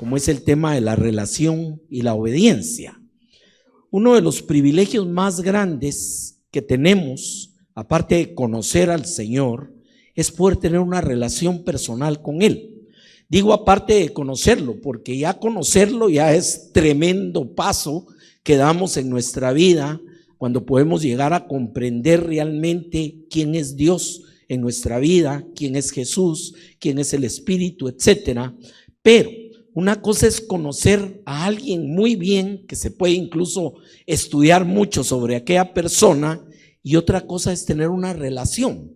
como es el tema de la relación y la obediencia. Uno de los privilegios más grandes que tenemos, aparte de conocer al Señor, es poder tener una relación personal con Él. Digo aparte de conocerlo, porque ya conocerlo ya es tremendo paso que damos en nuestra vida cuando podemos llegar a comprender realmente quién es Dios en nuestra vida, quién es Jesús, quién es el Espíritu, etcétera. Pero una cosa es conocer a alguien muy bien, que se puede incluso estudiar mucho sobre aquella persona, y otra cosa es tener una relación.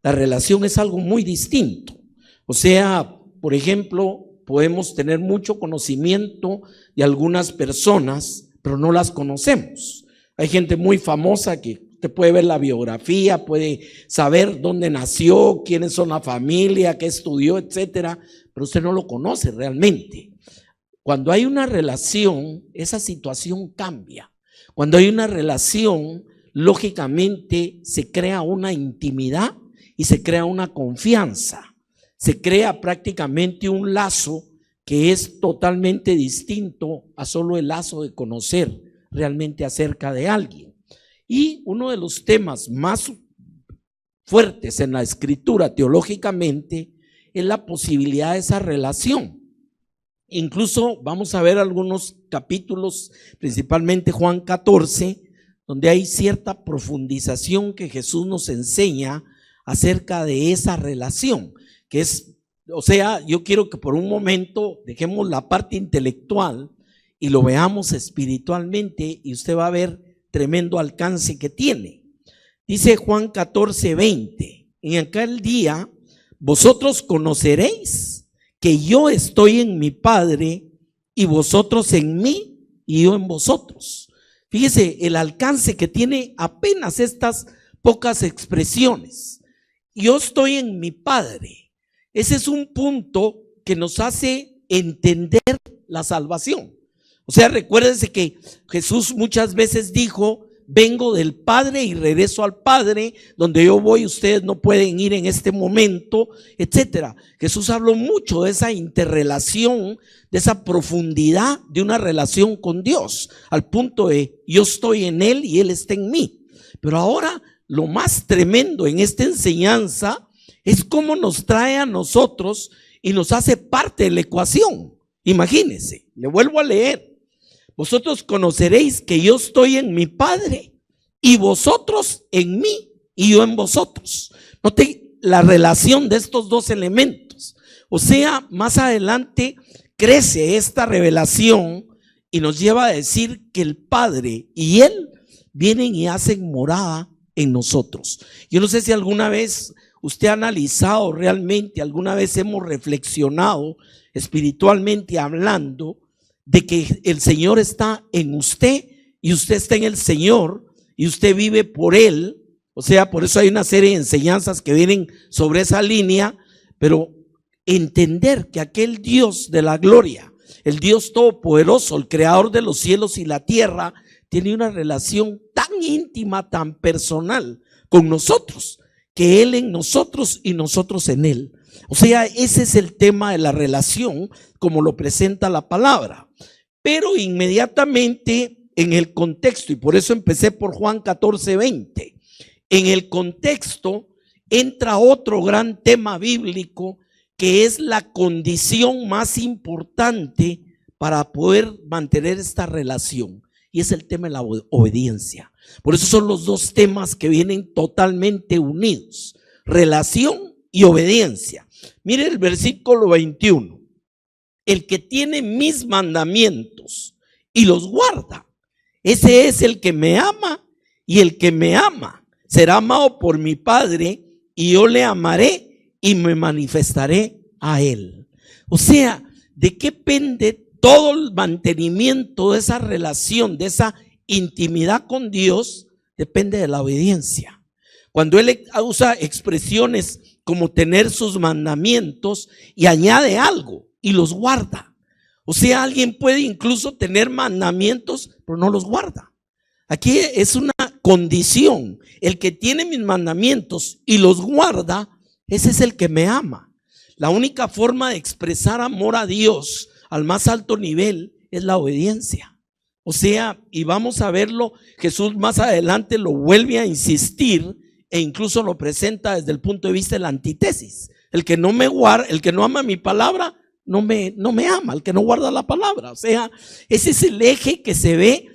La relación es algo muy distinto. O sea, por ejemplo, podemos tener mucho conocimiento de algunas personas, pero no las conocemos. Hay gente muy famosa que usted puede ver la biografía, puede saber dónde nació, quiénes son la familia, qué estudió, etcétera, pero usted no lo conoce realmente. Cuando hay una relación, esa situación cambia. Cuando hay una relación, lógicamente se crea una intimidad y se crea una confianza. Se crea prácticamente un lazo que es totalmente distinto a solo el lazo de conocer realmente acerca de alguien. Y uno de los temas más fuertes en la escritura teológicamente es la posibilidad de esa relación. Incluso vamos a ver algunos capítulos, principalmente Juan 14, donde hay cierta profundización que Jesús nos enseña acerca de esa relación, que es, o sea, yo quiero que por un momento dejemos la parte intelectual y lo veamos espiritualmente, y usted va a ver tremendo alcance que tiene. Dice Juan 14:20, en aquel día vosotros conoceréis que yo estoy en mi Padre y vosotros en mí y yo en vosotros. Fíjese el alcance que tiene apenas estas pocas expresiones. Yo estoy en mi Padre. Ese es un punto que nos hace entender la salvación. O sea, recuérdense que Jesús muchas veces dijo: vengo del Padre y regreso al Padre, donde yo voy ustedes no pueden ir en este momento, etcétera. Jesús habló mucho de esa interrelación, de esa profundidad de una relación con Dios, al punto de yo estoy en Él y Él está en mí. Pero ahora lo más tremendo en esta enseñanza es cómo nos trae a nosotros y nos hace parte de la ecuación. Imagínense, le vuelvo a leer. Vosotros conoceréis que yo estoy en mi Padre y vosotros en mí y yo en vosotros. Note la relación de estos dos elementos. O sea, más adelante crece esta revelación y nos lleva a decir que el Padre y Él vienen y hacen morada en nosotros. Yo no sé si alguna vez usted ha analizado realmente, alguna vez hemos reflexionado espiritualmente hablando de que el Señor está en usted y usted está en el Señor y usted vive por Él. O sea, por eso hay una serie de enseñanzas que vienen sobre esa línea, pero entender que aquel Dios de la gloria, el Dios todopoderoso, el creador de los cielos y la tierra, tiene una relación tan íntima, tan personal con nosotros, que Él en nosotros y nosotros en Él. O sea, ese es el tema de la relación como lo presenta la palabra. Pero inmediatamente en el contexto, y por eso empecé por Juan 14:20, en el contexto entra otro gran tema bíblico que es la condición más importante para poder mantener esta relación, y es el tema de la obediencia. Por eso son los dos temas que vienen totalmente unidos: relación y obediencia. Mire el versículo 21. El que tiene mis mandamientos y los guarda, ese es el que me ama, y el que me ama será amado por mi Padre, y yo le amaré y me manifestaré a él. O sea, ¿de qué depende todo el mantenimiento de esa relación, de esa intimidad con Dios? Depende de la obediencia. Cuando Él usa expresiones como tener sus mandamientos y añade algo: y los guarda. O sea, alguien puede incluso tener mandamientos, pero no los guarda. Aquí es una condición: el que tiene mis mandamientos y los guarda, ese es el que me ama. La única forma de expresar amor a Dios, al más alto nivel es la obediencia. O sea, y vamos a verlo, Jesús más adelante lo vuelve a insistir e incluso lo presenta desde el punto de vista de la antítesis. El que no me guarda, el que no ama mi palabra, no me ama, el que no guarda la palabra. O sea, ese es el eje que se ve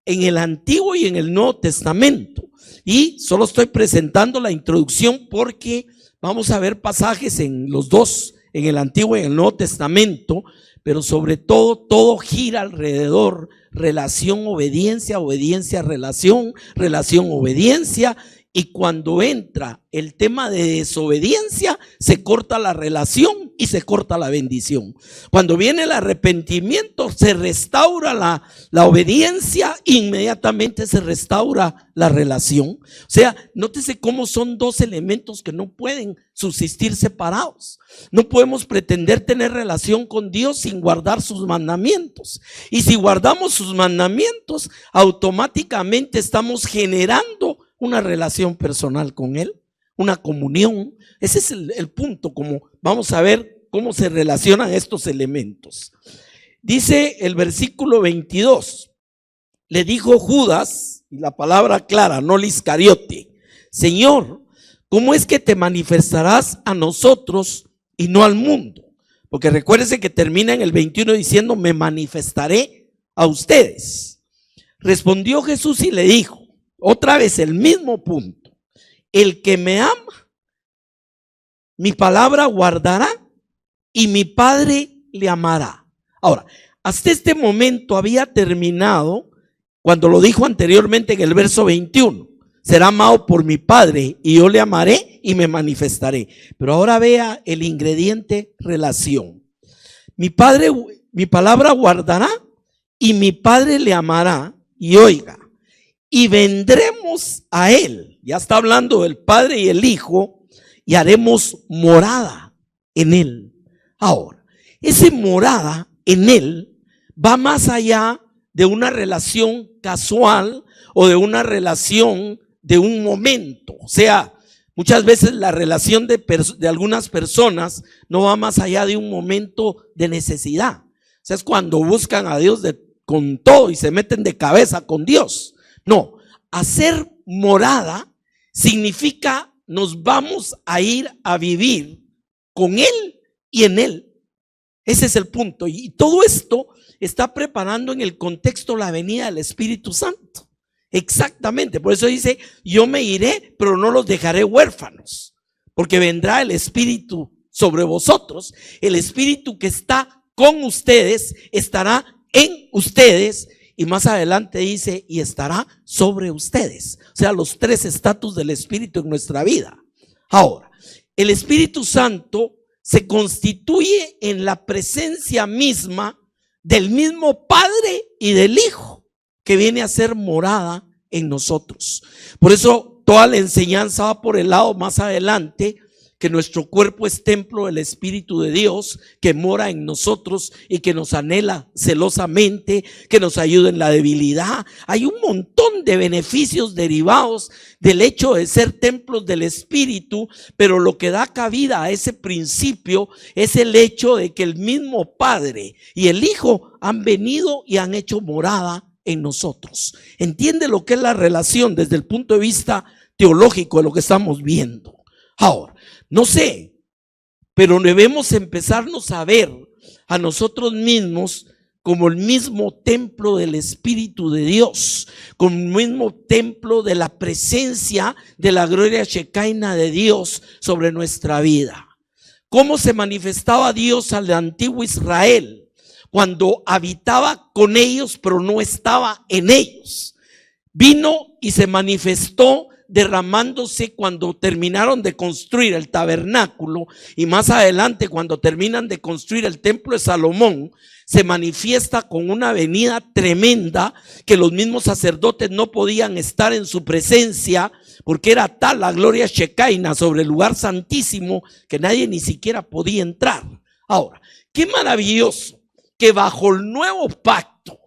en el Antiguo y en el Nuevo Testamento. Y solo estoy presentando la introducción porque vamos a ver pasajes en los dos, en el Antiguo y en el Nuevo Testamento, pero sobre todo gira alrededor relación, obediencia, obediencia, relación, relación, obediencia. Y cuando entra el tema de desobediencia, se corta la relación y se corta la bendición. Cuando viene el arrepentimiento, se restaura la obediencia, inmediatamente se restaura la relación. O sea, nótese cómo son dos elementos que no pueden subsistir separados. No podemos pretender tener relación con Dios sin guardar sus mandamientos. Y si guardamos sus mandamientos, automáticamente estamos generando una relación personal con Él, una comunión. Ese es el punto, como vamos a ver cómo se relacionan estos elementos. Dice el versículo 22, le dijo Judas, y la palabra clara, no el Iscariote: Señor, ¿cómo es que te manifestarás a nosotros y no al mundo? Porque recuérdense que termina en el 21 diciendo: me manifestaré a ustedes. Respondió Jesús y le dijo, otra vez el mismo punto: el que me ama, mi palabra guardará y mi Padre le amará. Ahora, hasta este momento había terminado cuando lo dijo anteriormente en el verso 21: será amado por mi Padre y yo le amaré y me manifestaré. Pero ahora vea el ingrediente relación. Mi palabra guardará y mi Padre le amará. Y oiga, y vendremos a Él. Ya está hablando del Padre y el Hijo, y haremos morada en Él. Ahora, esa morada en Él va más allá de una relación casual o de una relación de un momento. O sea, muchas veces la relación de algunas personas no va más allá de un momento de necesidad. O sea, es cuando buscan a Dios con todo y se meten de cabeza con Dios. No, hacer morada significa nos vamos a ir a vivir con Él y en Él. Ese es el punto. Y todo esto está preparando en el contexto la venida del Espíritu Santo. Exactamente, por eso dice: yo me iré, pero no los dejaré huérfanos, porque vendrá el Espíritu sobre vosotros. El Espíritu que está con ustedes estará en ustedes. Y más adelante dice: y estará sobre ustedes. O sea, los tres estatus del Espíritu en nuestra vida. Ahora, el Espíritu Santo se constituye en la presencia misma del mismo Padre y del Hijo, que viene a ser morada en nosotros. Por eso toda la enseñanza va por el lado más adelante, que nuestro cuerpo es templo del Espíritu de Dios, que mora en nosotros y que nos anhela celosamente, que nos ayuda en la debilidad. Hay un montón de beneficios derivados del hecho de ser templos del Espíritu, pero lo que da cabida a ese principio es el hecho de que el mismo Padre y el Hijo han venido y han hecho morada en nosotros. ¿Entiende lo que es la relación desde el punto de vista teológico de lo que estamos viendo? Ahora, no sé, pero debemos empezarnos a ver a nosotros mismos como el mismo templo del Espíritu de Dios, como el mismo templo de la presencia de la gloria shekinah de Dios sobre nuestra vida. ¿Cómo se manifestaba Dios al antiguo Israel? Cuando habitaba con ellos, pero no estaba en ellos. Vino y se manifestó derramándose cuando terminaron de construir el tabernáculo, y más adelante cuando terminan de construir el templo de Salomón, se manifiesta con una venida tremenda que los mismos sacerdotes no podían estar en su presencia, porque era tal la gloria shekinah sobre el lugar santísimo que nadie ni siquiera podía entrar. Ahora, qué maravilloso que bajo el nuevo pacto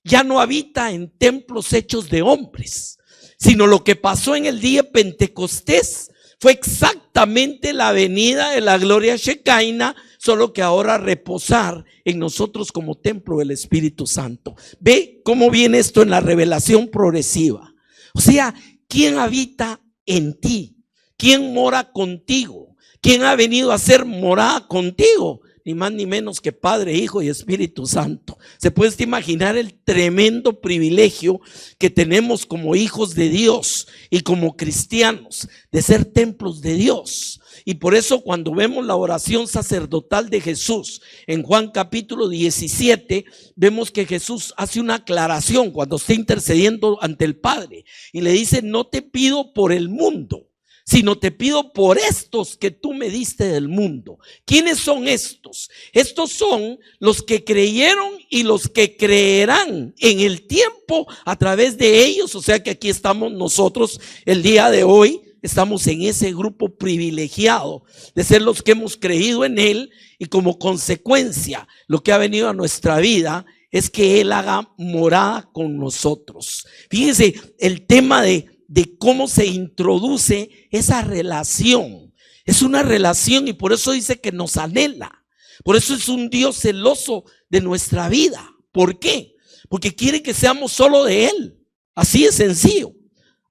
ya no habita en templos hechos de hombres, sino lo que pasó en el día de Pentecostés Fue exactamente la venida de la gloria Shekinah, solo que ahora reposar en nosotros como templo del Espíritu Santo. Ve cómo viene esto en la revelación progresiva. O sea, ¿quién habita en ti? ¿Quién mora contigo? ¿Quién ha venido a ser morada contigo? Ni más ni menos que Padre, Hijo y Espíritu Santo. ¿Se puede imaginar el tremendo privilegio que tenemos como hijos de Dios y como cristianos de ser templos de Dios? Y por eso cuando vemos la oración sacerdotal de Jesús en Juan capítulo 17, vemos que Jesús hace una aclaración cuando está intercediendo ante el Padre y le dice: no te pido por el mundo, sino te pido por estos que tú me diste del mundo. ¿Quiénes son estos? Estos son los que creyeron y los que creerán en el tiempo a través de ellos. O sea que aquí estamos nosotros el día de hoy. Estamos en ese grupo privilegiado de ser los que hemos creído en Él, y como consecuencia lo que ha venido a nuestra vida es que Él haga morada con nosotros. Fíjense el tema de cómo se introduce esa relación. Es una relación y por eso dice que nos anhela. Por eso es un Dios celoso de nuestra vida. ¿Por qué? Porque quiere que seamos solo de Él. Así de sencillo.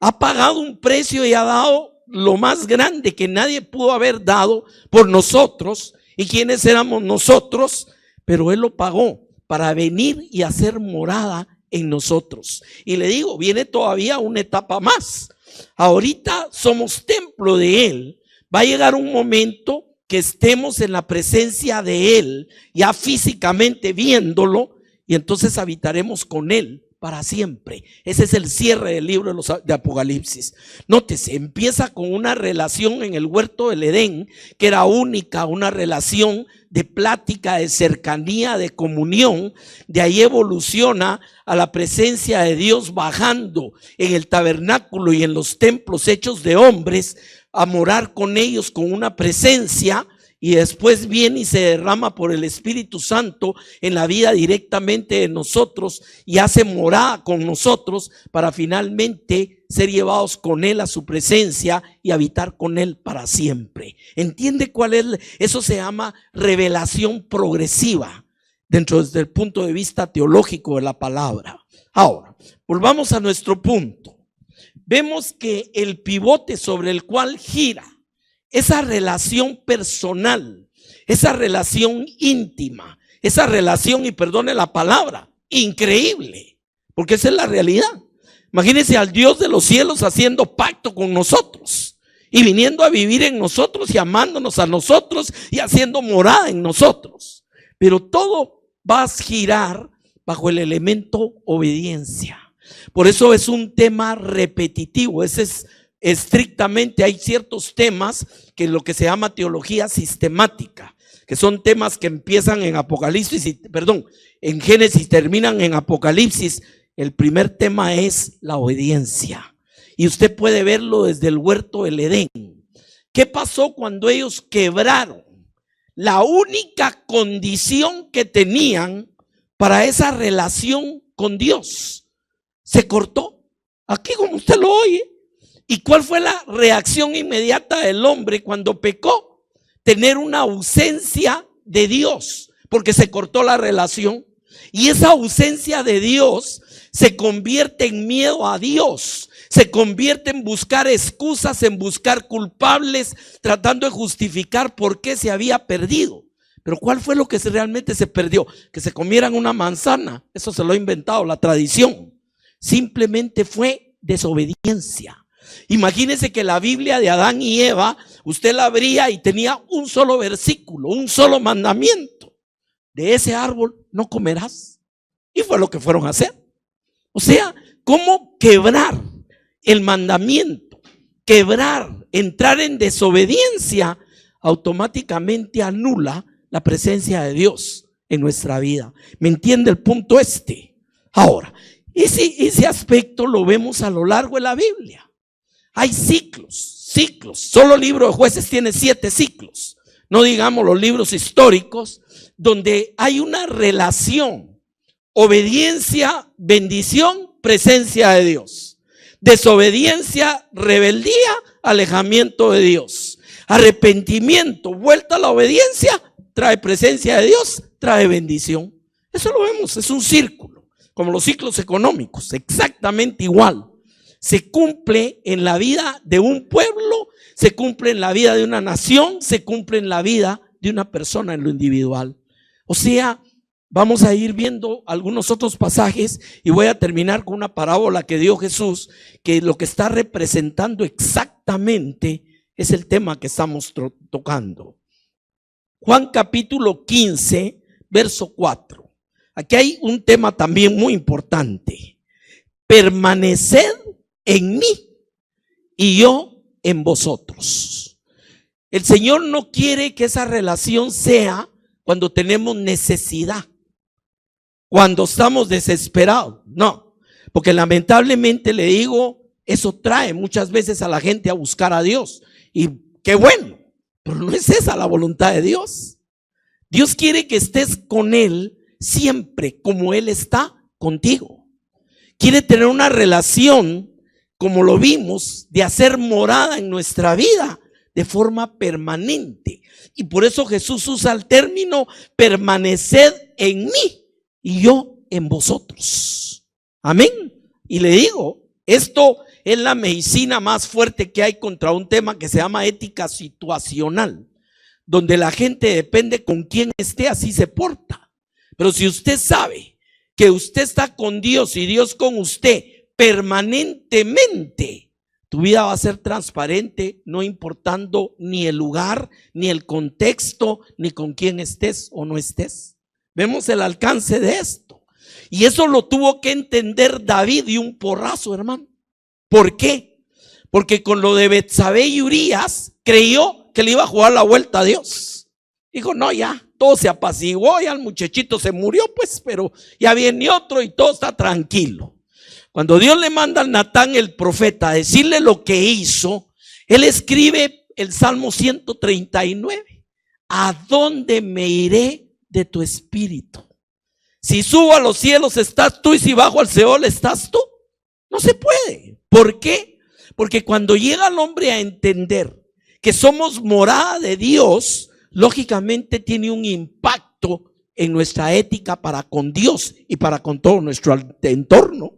Ha pagado un precio y ha dado lo más grande que nadie pudo haber dado por nosotros. ¿Y quiénes éramos nosotros? Pero Él lo pagó para venir y hacer morada en nosotros. Y le digo, viene todavía una etapa más. Ahorita somos templo de Él. Va a llegar un momento que estemos en la presencia de Él, ya físicamente viéndolo, y entonces habitaremos con Él para siempre. Ese es el cierre del libro de Apocalipsis. Nótese, empieza con una relación en el huerto del Edén que era única, una relación de plática, de cercanía, de comunión. De ahí evoluciona a la presencia de Dios bajando en el tabernáculo y en los templos hechos de hombres, a morar con ellos con una presencia. Y después viene y se derrama por el Espíritu Santo en la vida directamente de nosotros y hace morada con nosotros para finalmente ser llevados con Él a su presencia y habitar con Él para siempre. ¿Entiende cuál es? Eso se llama revelación progresiva desde el punto de vista teológico de la palabra. Ahora, volvamos a nuestro punto. Vemos que el pivote sobre el cual gira esa relación personal, esa relación íntima, esa relación, y perdone la palabra, increíble, porque esa es la realidad. Imagínense al Dios de los cielos haciendo pacto con nosotros y viniendo a vivir en nosotros y amándonos a nosotros y haciendo morada en nosotros. Pero todo va a girar bajo el elemento obediencia. Por eso es un tema repetitivo. Ese es estrictamente, hay ciertos temas que lo que se llama teología sistemática, que son temas que empiezan en en Génesis, terminan en Apocalipsis. El primer tema es la obediencia, y usted puede verlo desde el huerto del Edén. ¿Qué pasó cuando ellos quebraron la única condición que tenían para esa relación con Dios? Se cortó, aquí como usted lo oye. ¿Y cuál fue la reacción inmediata del hombre cuando pecó? Tener una ausencia de Dios, porque se cortó la relación. Y esa ausencia de Dios se convierte en miedo a Dios, se convierte en buscar excusas, en buscar culpables, tratando de justificar por qué se había perdido. Pero ¿cuál fue lo que realmente se perdió? Que se comieran una manzana. Eso se lo ha inventado la tradición. Simplemente fue desobediencia. Imagínense que la Biblia de Adán y Eva, usted la abría y tenía un solo versículo, un solo mandamiento: de ese árbol no comerás. Y fue lo que fueron a hacer. O sea, ¿cómo quebrar el mandamiento? Quebrar, entrar en desobediencia, automáticamente anula la presencia de Dios en nuestra vida. ¿Me entiende el punto este? Ahora, ese aspecto lo vemos a lo largo de la Biblia. Hay ciclos. Solo el libro de Jueces tiene 7 ciclos. No digamos los libros históricos, donde hay una relación: obediencia, bendición, presencia de Dios. Desobediencia, rebeldía, alejamiento de Dios. Arrepentimiento, vuelta a la obediencia, trae presencia de Dios, trae bendición. Eso lo vemos, es un círculo, como los ciclos económicos, exactamente igual. Se cumple en la vida de un pueblo, se cumple en la vida de una nación, se cumple en la vida de una persona en lo individual. O sea, vamos a ir viendo algunos otros pasajes y voy a terminar con una parábola que dio Jesús, que lo que está representando exactamente es el tema que estamos tocando. Juan capítulo 15, verso 4. Aquí hay un tema también muy importante. Permaneced en mí y yo en vosotros. El Señor no quiere que esa relación sea cuando tenemos necesidad, cuando estamos desesperados. No, porque lamentablemente le digo, eso trae muchas veces a la gente a buscar a Dios. Y qué bueno, pero no es esa la voluntad de Dios. Dios quiere que estés con Él siempre como Él está contigo. Quiere tener una relación, como lo vimos, de hacer morada en nuestra vida de forma permanente. Y por eso Jesús usa el término permaneced en mí y yo en vosotros. Amén. Y le digo, esto es la medicina más fuerte que hay contra un tema que se llama ética situacional, donde la gente depende con quién esté, así se porta. Pero si usted sabe que usted está con Dios y Dios con usted permanentemente, tu vida va a ser transparente, no importando ni el lugar, ni el contexto, ni con quién estés o no estés. Vemos el alcance de esto. Y eso lo tuvo que entender David de un porrazo, hermano. ¿Por qué? Porque con lo de Betsabé y Urías creyó que le iba a jugar la vuelta a Dios. Dijo, no, ya, todo se apaciguó, ya el muchachito se murió, pues, pero ya viene otro y todo está tranquilo. Cuando Dios le manda al Natán, el profeta, a decirle lo que hizo, él escribe el Salmo 139. ¿A dónde me iré de tu espíritu? Si subo a los cielos estás tú y si bajo al Seol estás tú. No se puede. ¿Por qué? Porque cuando llega el hombre a entender que somos morada de Dios, lógicamente tiene un impacto en nuestra ética para con Dios y para con todo nuestro entorno.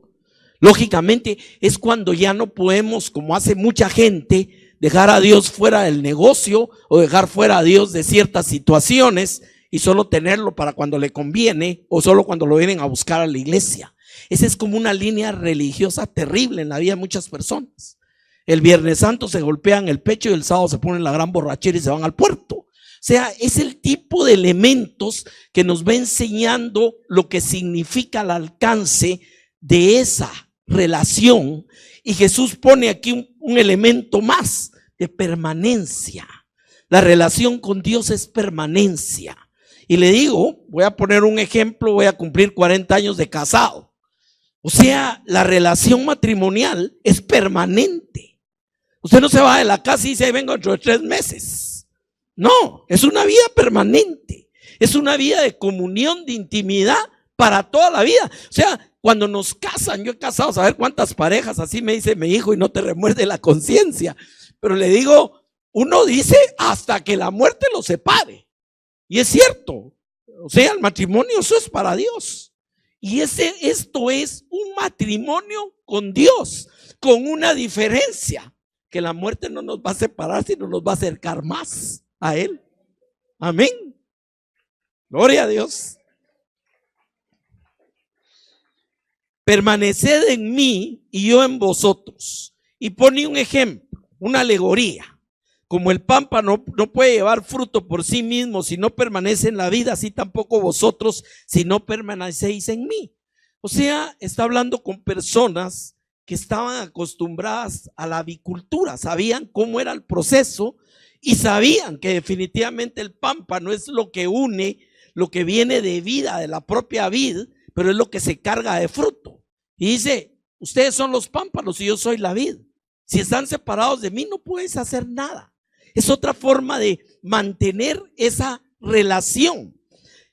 Lógicamente es cuando ya no podemos, como hace mucha gente, dejar a Dios fuera del negocio o dejar fuera a Dios de ciertas situaciones y solo tenerlo para cuando le conviene o solo cuando lo vienen a buscar a la iglesia. Esa es como una línea religiosa terrible en la vida de muchas personas. El Viernes Santo se golpean el pecho y el sábado se ponen la gran borrachera y se van al puerto. O sea, es el tipo de elementos que nos va enseñando lo que significa el alcance de esa relación. Y Jesús pone aquí un elemento más de permanencia. La relación con Dios es permanencia. Y le digo, voy a poner un ejemplo, voy a cumplir 40 años de casado. O sea, la relación matrimonial es permanente. Usted no se va de la casa y dice, vengo dentro de 3 meses. No, es una vida permanente. Es una vida de comunión, de intimidad para toda la vida. O sea, cuando nos casan, yo he casado, a saber cuántas parejas, así me dice mi hijo y no te remuerde la conciencia. Pero le digo, uno dice hasta que la muerte los separe. Y es cierto. O sea, el matrimonio, eso es para Dios. Y esto es un matrimonio con Dios, con una diferencia, que la muerte no nos va a separar, sino nos va a acercar más a Él. Amén. Gloria a Dios. Permaneced en mí y yo en vosotros. Y pone un ejemplo, una alegoría. Como el pámpano no puede llevar fruto por sí mismo si no permanece en la vida, así tampoco vosotros si no permanecéis en mí. O sea, está hablando con personas que estaban acostumbradas a la avicultura, sabían cómo era el proceso y sabían que definitivamente el pámpano es lo que une, lo que viene de vida, de la propia vid, pero es lo que se carga de fruto. Y dice, ustedes son los pámpanos y yo soy la vid. Si están separados de mí no puedes hacer nada. Es otra forma de mantener esa relación.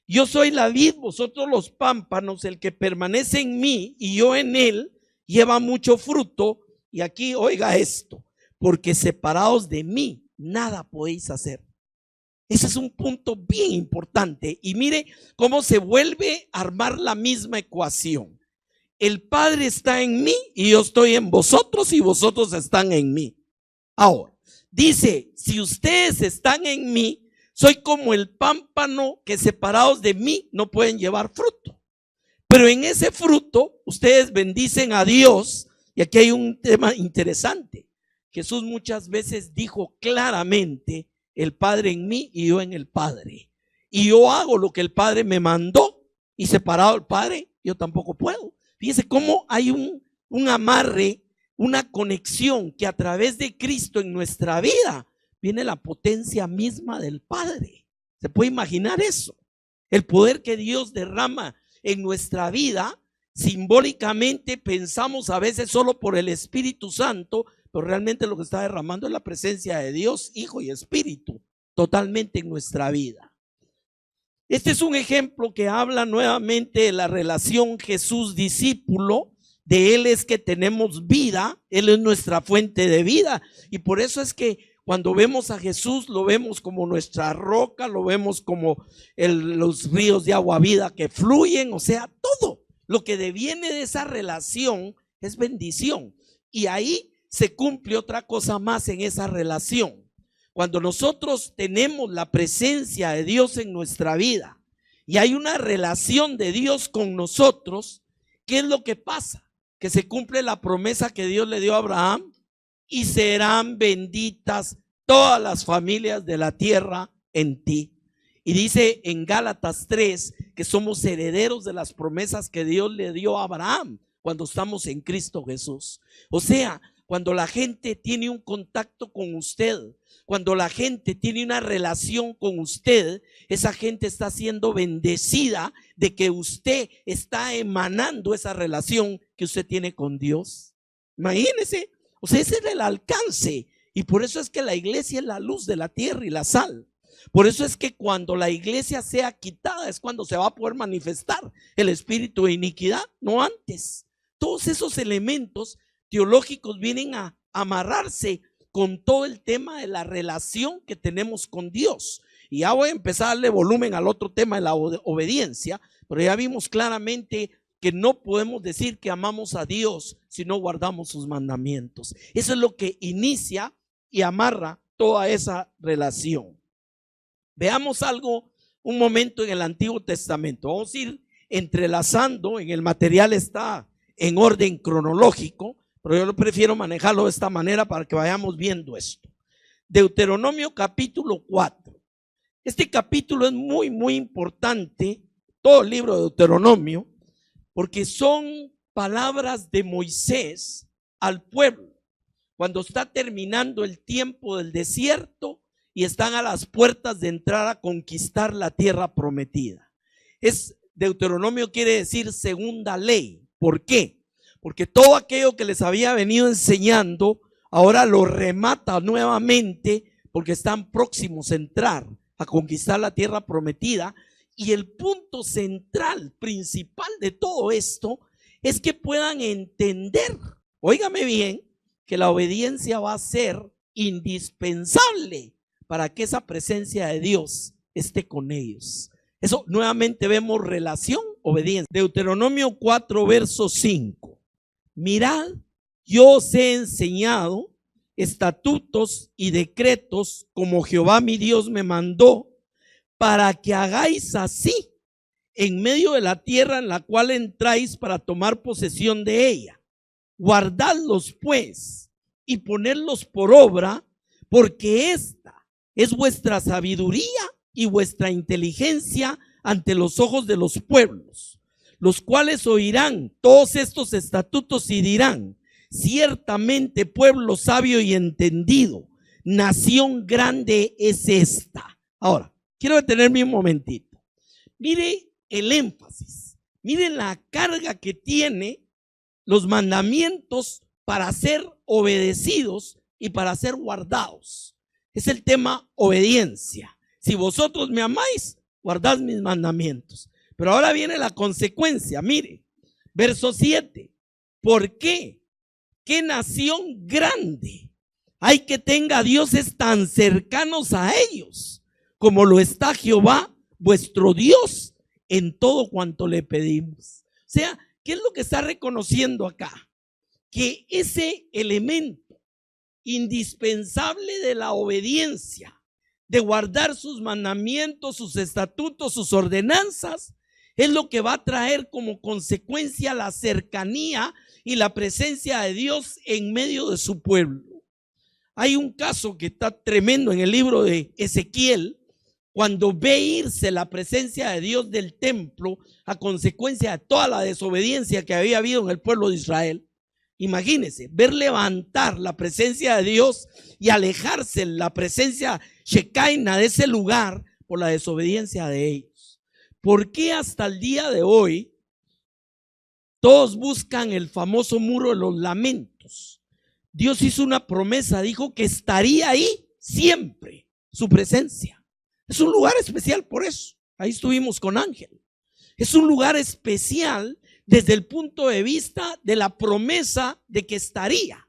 Yo soy la vid, vosotros los pámpanos. El que permanece en mí y yo en él lleva mucho fruto, y aquí oiga esto, porque separados de mí, nada podéis hacer. Ese es un punto bien importante. Y mire cómo se vuelve a armar la misma ecuación. El Padre está en mí y yo estoy en vosotros y vosotros están en mí. Ahora, dice, si ustedes están en mí, soy como el pámpano que separados de mí no pueden llevar fruto. Pero en ese fruto ustedes bendicen a Dios. Y aquí hay un tema interesante. Jesús muchas veces dijo claramente, el Padre en mí y yo en el Padre. Y yo hago lo que el Padre me mandó, y separado del Padre, yo tampoco puedo. Fíjese cómo hay un amarre, una conexión que a través de Cristo en nuestra vida viene la potencia misma del Padre. ¿Se puede imaginar eso? El poder que Dios derrama en nuestra vida, simbólicamente pensamos a veces solo por el Espíritu Santo, pero realmente lo que está derramando es la presencia de Dios, Hijo y Espíritu, totalmente en nuestra vida. Este es un ejemplo que habla nuevamente de la relación Jesús-discípulo. De Él es que tenemos vida, Él es nuestra fuente de vida. Y por eso es que cuando vemos a Jesús, lo vemos como nuestra roca, lo vemos como los ríos de agua vida que fluyen, o sea, todo lo que deviene de esa relación es bendición. Y ahí se cumple otra cosa más en esa relación. Cuando nosotros tenemos la presencia de Dios en nuestra vida y hay una relación de Dios con nosotros, ¿qué es lo que pasa? Que se cumple la promesa que Dios le dio a Abraham, y serán benditas todas las familias de la tierra en ti. Y dice en Gálatas 3 que somos herederos de las promesas que Dios le dio a Abraham cuando estamos en Cristo Jesús. O sea, cuando la gente tiene un contacto con usted, cuando la gente tiene una relación con usted, esa gente está siendo bendecida de que usted está emanando esa relación que usted tiene con Dios. Imagínese, o sea, ese es el alcance. Y por eso es que la iglesia es la luz de la tierra y la sal. Por eso es que cuando la iglesia sea quitada es cuando se va a poder manifestar el espíritu de iniquidad, no antes. Todos esos elementos teológicos vienen a amarrarse con todo el tema de la relación que tenemos con Dios. Y ya voy a empezar a darle volumen al otro tema de la obediencia, pero ya vimos claramente que no podemos decir que amamos a Dios si no guardamos sus mandamientos. Eso es lo que inicia y amarra toda esa relación. Veamos algo, un momento en el Antiguo Testamento. Vamos a ir entrelazando, en el material está en orden cronológico, pero yo prefiero manejarlo de esta manera para que vayamos viendo esto. Deuteronomio capítulo 4. Este capítulo es muy importante, todo el libro de Deuteronomio, porque son palabras de Moisés al pueblo cuando está terminando el tiempo del desierto y están a las puertas de entrar a conquistar la tierra prometida. Deuteronomio quiere decir segunda ley. ¿Por qué? Porque todo aquello que les había venido enseñando ahora lo remata nuevamente, porque están próximos a entrar a conquistar la tierra prometida. Y el punto central, principal de todo esto es que puedan entender, óigame bien, que la obediencia va a ser indispensable para que esa presencia de Dios esté con ellos. Eso nuevamente vemos relación, obediencia. Deuteronomio 4 verso 5. Mirad, yo os he enseñado estatutos y decretos como Jehová mi Dios me mandó, para que hagáis así en medio de la tierra en la cual entráis para tomar posesión de ella. Guardadlos pues y ponedlos por obra, porque esta es vuestra sabiduría y vuestra inteligencia ante los ojos de los pueblos, los cuales oirán todos estos estatutos y dirán: ciertamente pueblo sabio y entendido, nación grande es esta. Ahora, quiero detenerme un momentito. Mire el énfasis, mire la carga que tiene los mandamientos para ser obedecidos y para ser guardados. Es el tema obediencia. Si vosotros me amáis, guardad mis mandamientos. Pero ahora viene la consecuencia. Mire, verso 7. ¿Por qué? qué nación grande hay que tenga dioses tan cercanos a ellos, como lo está Jehová, vuestro Dios, en todo cuanto le pedimos. O sea, ¿qué es lo que está reconociendo acá? Que ese elemento indispensable de la obediencia, de guardar sus mandamientos, sus estatutos, sus ordenanzas, es lo que va a traer como consecuencia la cercanía y la presencia de Dios en medio de su pueblo. Hay un caso que está tremendo en el libro de Ezequiel, cuando ve irse la presencia de Dios del templo a consecuencia de toda la desobediencia que había habido en el pueblo de Israel. Imagínense, ver levantar la presencia de Dios y alejarse la presencia shekinah de ese lugar por la desobediencia de ellos. ¿Por qué hasta el día de hoy todos buscan el famoso muro de los lamentos? Dios hizo una promesa, dijo que estaría ahí siempre su presencia. Es un lugar especial por eso. Ahí estuvimos con Ángel. Es un lugar especial desde el punto de vista de la promesa de que estaría.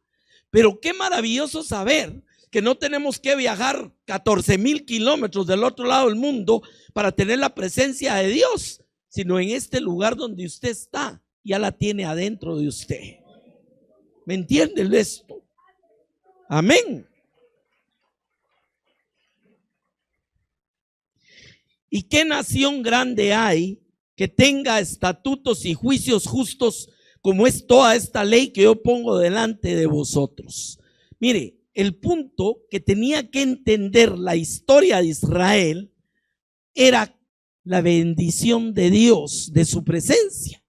Pero qué maravilloso saber que no tenemos que viajar 14,000 kilómetros del otro lado del mundo para tener la presencia de Dios, sino en este lugar donde usted está, ya la tiene adentro de usted. ¿Me entienden esto? Amén. ¿Y qué nación grande hay que tenga estatutos y juicios justos como es toda esta ley que yo pongo delante de vosotros? Mire, el punto que tenía que entender la historia de Israel era la bendición de Dios, de su presencia,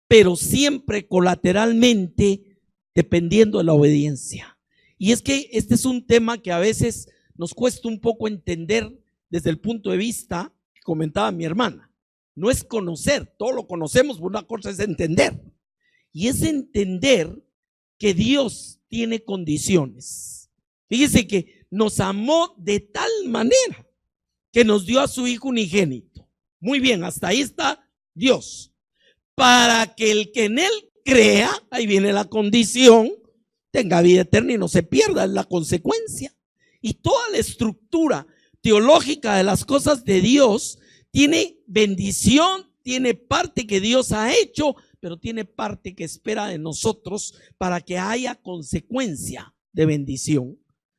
pero siempre colateralmente dependiendo de la obediencia. Y es que este es un tema que a veces nos cuesta un poco entender desde el punto de vista que comentaba mi hermana. No es conocer, todo lo conocemos, pero una cosa es entender. Y es entender que Dios tiene condiciones. Fíjese que nos amó de tal manera que nos dio a su Hijo unigénito. Muy bien, hasta ahí está Dios. Para que el que en él crea, ahí viene la condición, tenga vida eterna y no se pierda, es la consecuencia. Y toda la estructura teológica de las cosas de Dios tiene bendición, tiene parte que Dios ha hecho, pero tiene parte que espera de nosotros para que haya consecuencia de bendición.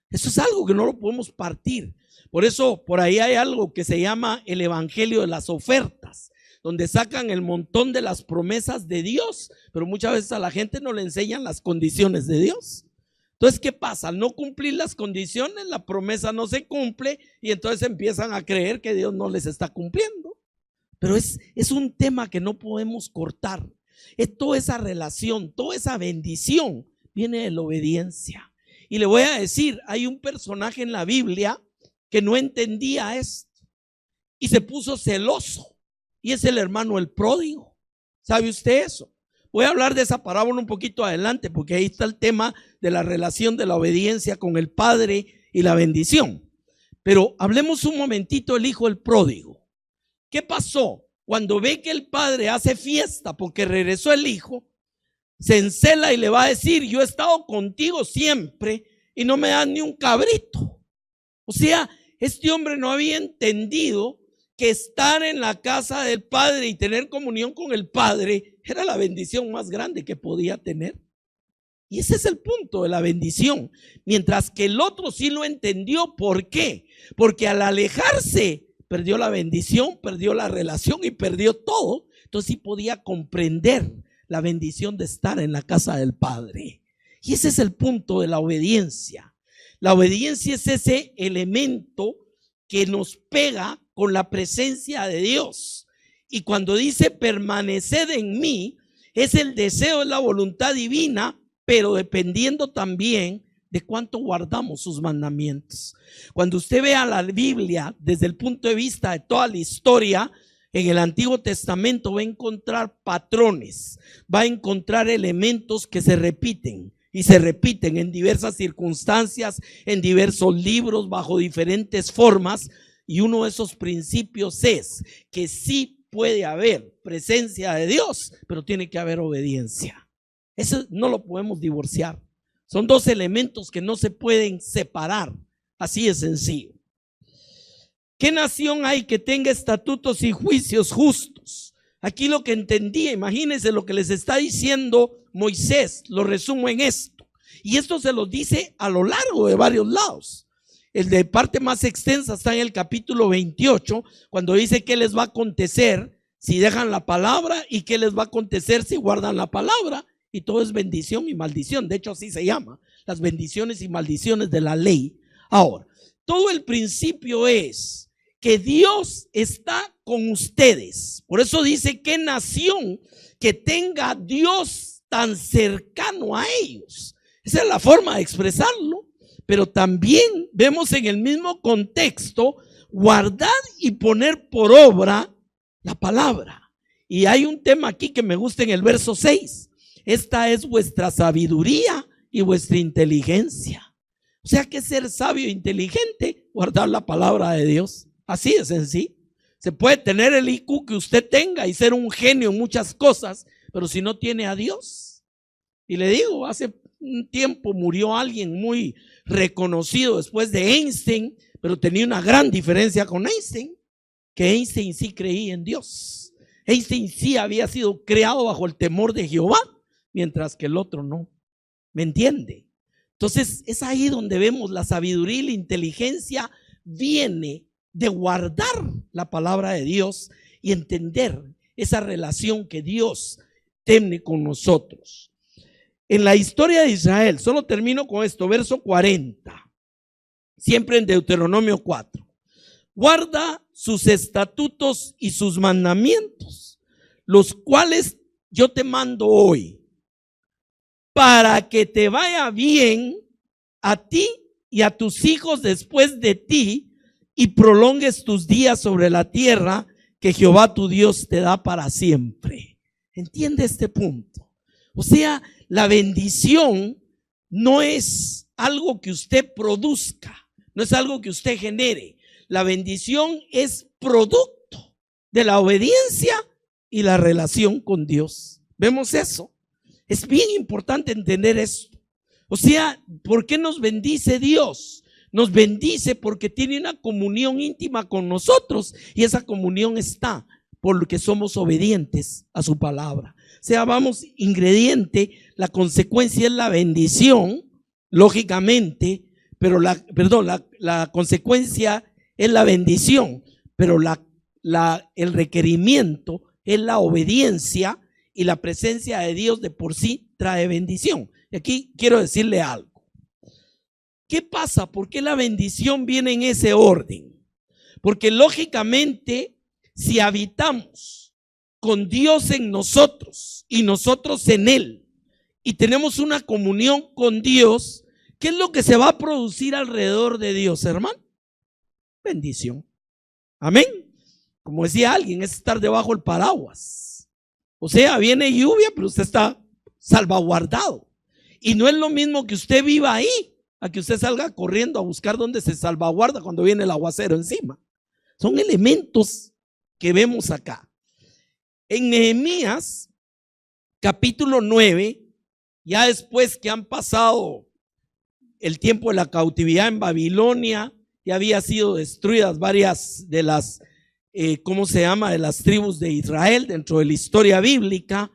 Eso es algo que no lo podemos partir. Por eso por ahí hay algo que se llama el evangelio de las ofertas, donde sacan el montón de las promesas de Dios, pero muchas veces a la gente no le enseñan las condiciones de Dios. Entonces, ¿qué pasa? Al no cumplir las condiciones, la promesa no se cumple y entonces empiezan a creer que Dios no les está cumpliendo. Pero es un tema que no podemos cortar. Toda esa relación, toda esa bendición viene de la obediencia. Y le voy a decir, hay un personaje en la Biblia que no entendía esto y se puso celoso, y es el hermano el pródigo. ¿Sabe usted eso? Voy a hablar de esa parábola un poquito adelante, porque ahí está el tema de la relación de la obediencia con el Padre y la bendición. Pero hablemos un momentito del hijo el pródigo. ¿Qué pasó? Cuando ve que el padre hace fiesta porque regresó el hijo, se encela y le va a decir: yo he estado contigo siempre y no me das ni un cabrito. O sea, este hombre no había entendido que estar en la casa del Padre y tener comunión con el Padre era la bendición más grande que podía tener. Y ese es el punto de la bendición. Mientras que el otro sí lo entendió. ¿Por qué? Porque al alejarse perdió la bendición, perdió la relación y perdió todo. Entonces sí podía comprender la bendición de estar en la casa del Padre. Y ese es el punto de la obediencia. La obediencia es ese elemento que nos pega con la presencia de Dios. Y cuando dice permaneced en mí, es el deseo, es la voluntad divina, pero dependiendo también de cuánto guardamos sus mandamientos. Cuando usted vea la Biblia desde el punto de vista de toda la historia, en el Antiguo Testamento va a encontrar patrones, va a encontrar elementos que se repiten y se repiten en diversas circunstancias, en diversos libros, bajo diferentes formas. Y uno de esos principios es que sí puede haber presencia de Dios, pero tiene que haber obediencia. Eso no lo podemos divorciar. Son dos elementos que no se pueden separar. Así de sencillo. ¿Qué nación hay que tenga estatutos y juicios justos? Aquí lo que entendía, imagínense lo que les está diciendo Moisés, lo resumo en esto. Y esto se lo dice a lo largo de varios lados. El de parte más extensa está en el capítulo 28, cuando dice qué les va a acontecer si dejan la palabra y qué les va a acontecer si guardan la palabra. Y todo es bendición y maldición. De hecho, así se llama, las bendiciones y maldiciones de la ley. Ahora, todo el principio es que Dios está con ustedes. Por eso dice, ¿qué nación que tenga a Dios tan cercano a ellos? Esa es la forma de expresarlo. Pero también vemos en el mismo contexto, guardar y poner por obra la palabra. Y hay un tema aquí que me gusta en el verso 6. Esta es vuestra sabiduría y vuestra inteligencia. O sea que ser sabio e inteligente, guardar la palabra de Dios. Así es en sí. Se puede tener el IQ que usted tenga y ser un genio en muchas cosas, pero si no tiene a Dios. Y le digo, hace un tiempo murió alguien muy reconocido después de Einstein, pero tenía una gran diferencia con Einstein, que Einstein sí creía en Dios. Einstein sí había sido creado bajo el temor de Jehová, mientras que el otro no. ¿Me entiende? Entonces es ahí donde vemos la sabiduría y la inteligencia viene de guardar la palabra de Dios y entender esa relación que Dios tiene con nosotros. En la historia de Israel, solo termino con esto, verso 40, siempre en Deuteronomio 4. Guarda sus estatutos y sus mandamientos, los cuales yo te mando hoy, para que te vaya bien a ti y a tus hijos después de ti, y prolongues tus días sobre la tierra que Jehová tu Dios te da para siempre. ¿Entiende este punto? O sea, la bendición no es algo que usted produzca, no es algo que usted genere. La bendición es producto de la obediencia y la relación con Dios. ¿Vemos eso? Es bien importante entender esto. O sea, ¿por qué nos bendice Dios? Nos bendice porque tiene una comunión íntima con nosotros, y esa comunión está porque somos obedientes a su palabra. O sea, vamos, ingrediente, la consecuencia es la bendición, lógicamente, pero la consecuencia es la bendición, pero el requerimiento es la obediencia, y la presencia de Dios de por sí trae bendición. Y aquí quiero decirle algo. ¿Qué pasa? ¿Por qué la bendición viene en ese orden? Porque lógicamente, si habitamos con Dios en nosotros y nosotros en Él, y tenemos una comunión con Dios, ¿qué es lo que se va a producir alrededor de Dios, hermano? Bendición. Amén. Como decía alguien, es estar debajo del paraguas. O sea, viene lluvia, pero usted está salvaguardado. Y no es lo mismo que usted viva ahí, a que usted salga corriendo a buscar dónde se salvaguarda cuando viene el aguacero encima. Son elementos que vemos acá. En Nehemías, capítulo 9, ya después que han pasado el tiempo de la cautividad en Babilonia, ya había sido destruidas varias de las de las tribus de Israel dentro de la historia bíblica,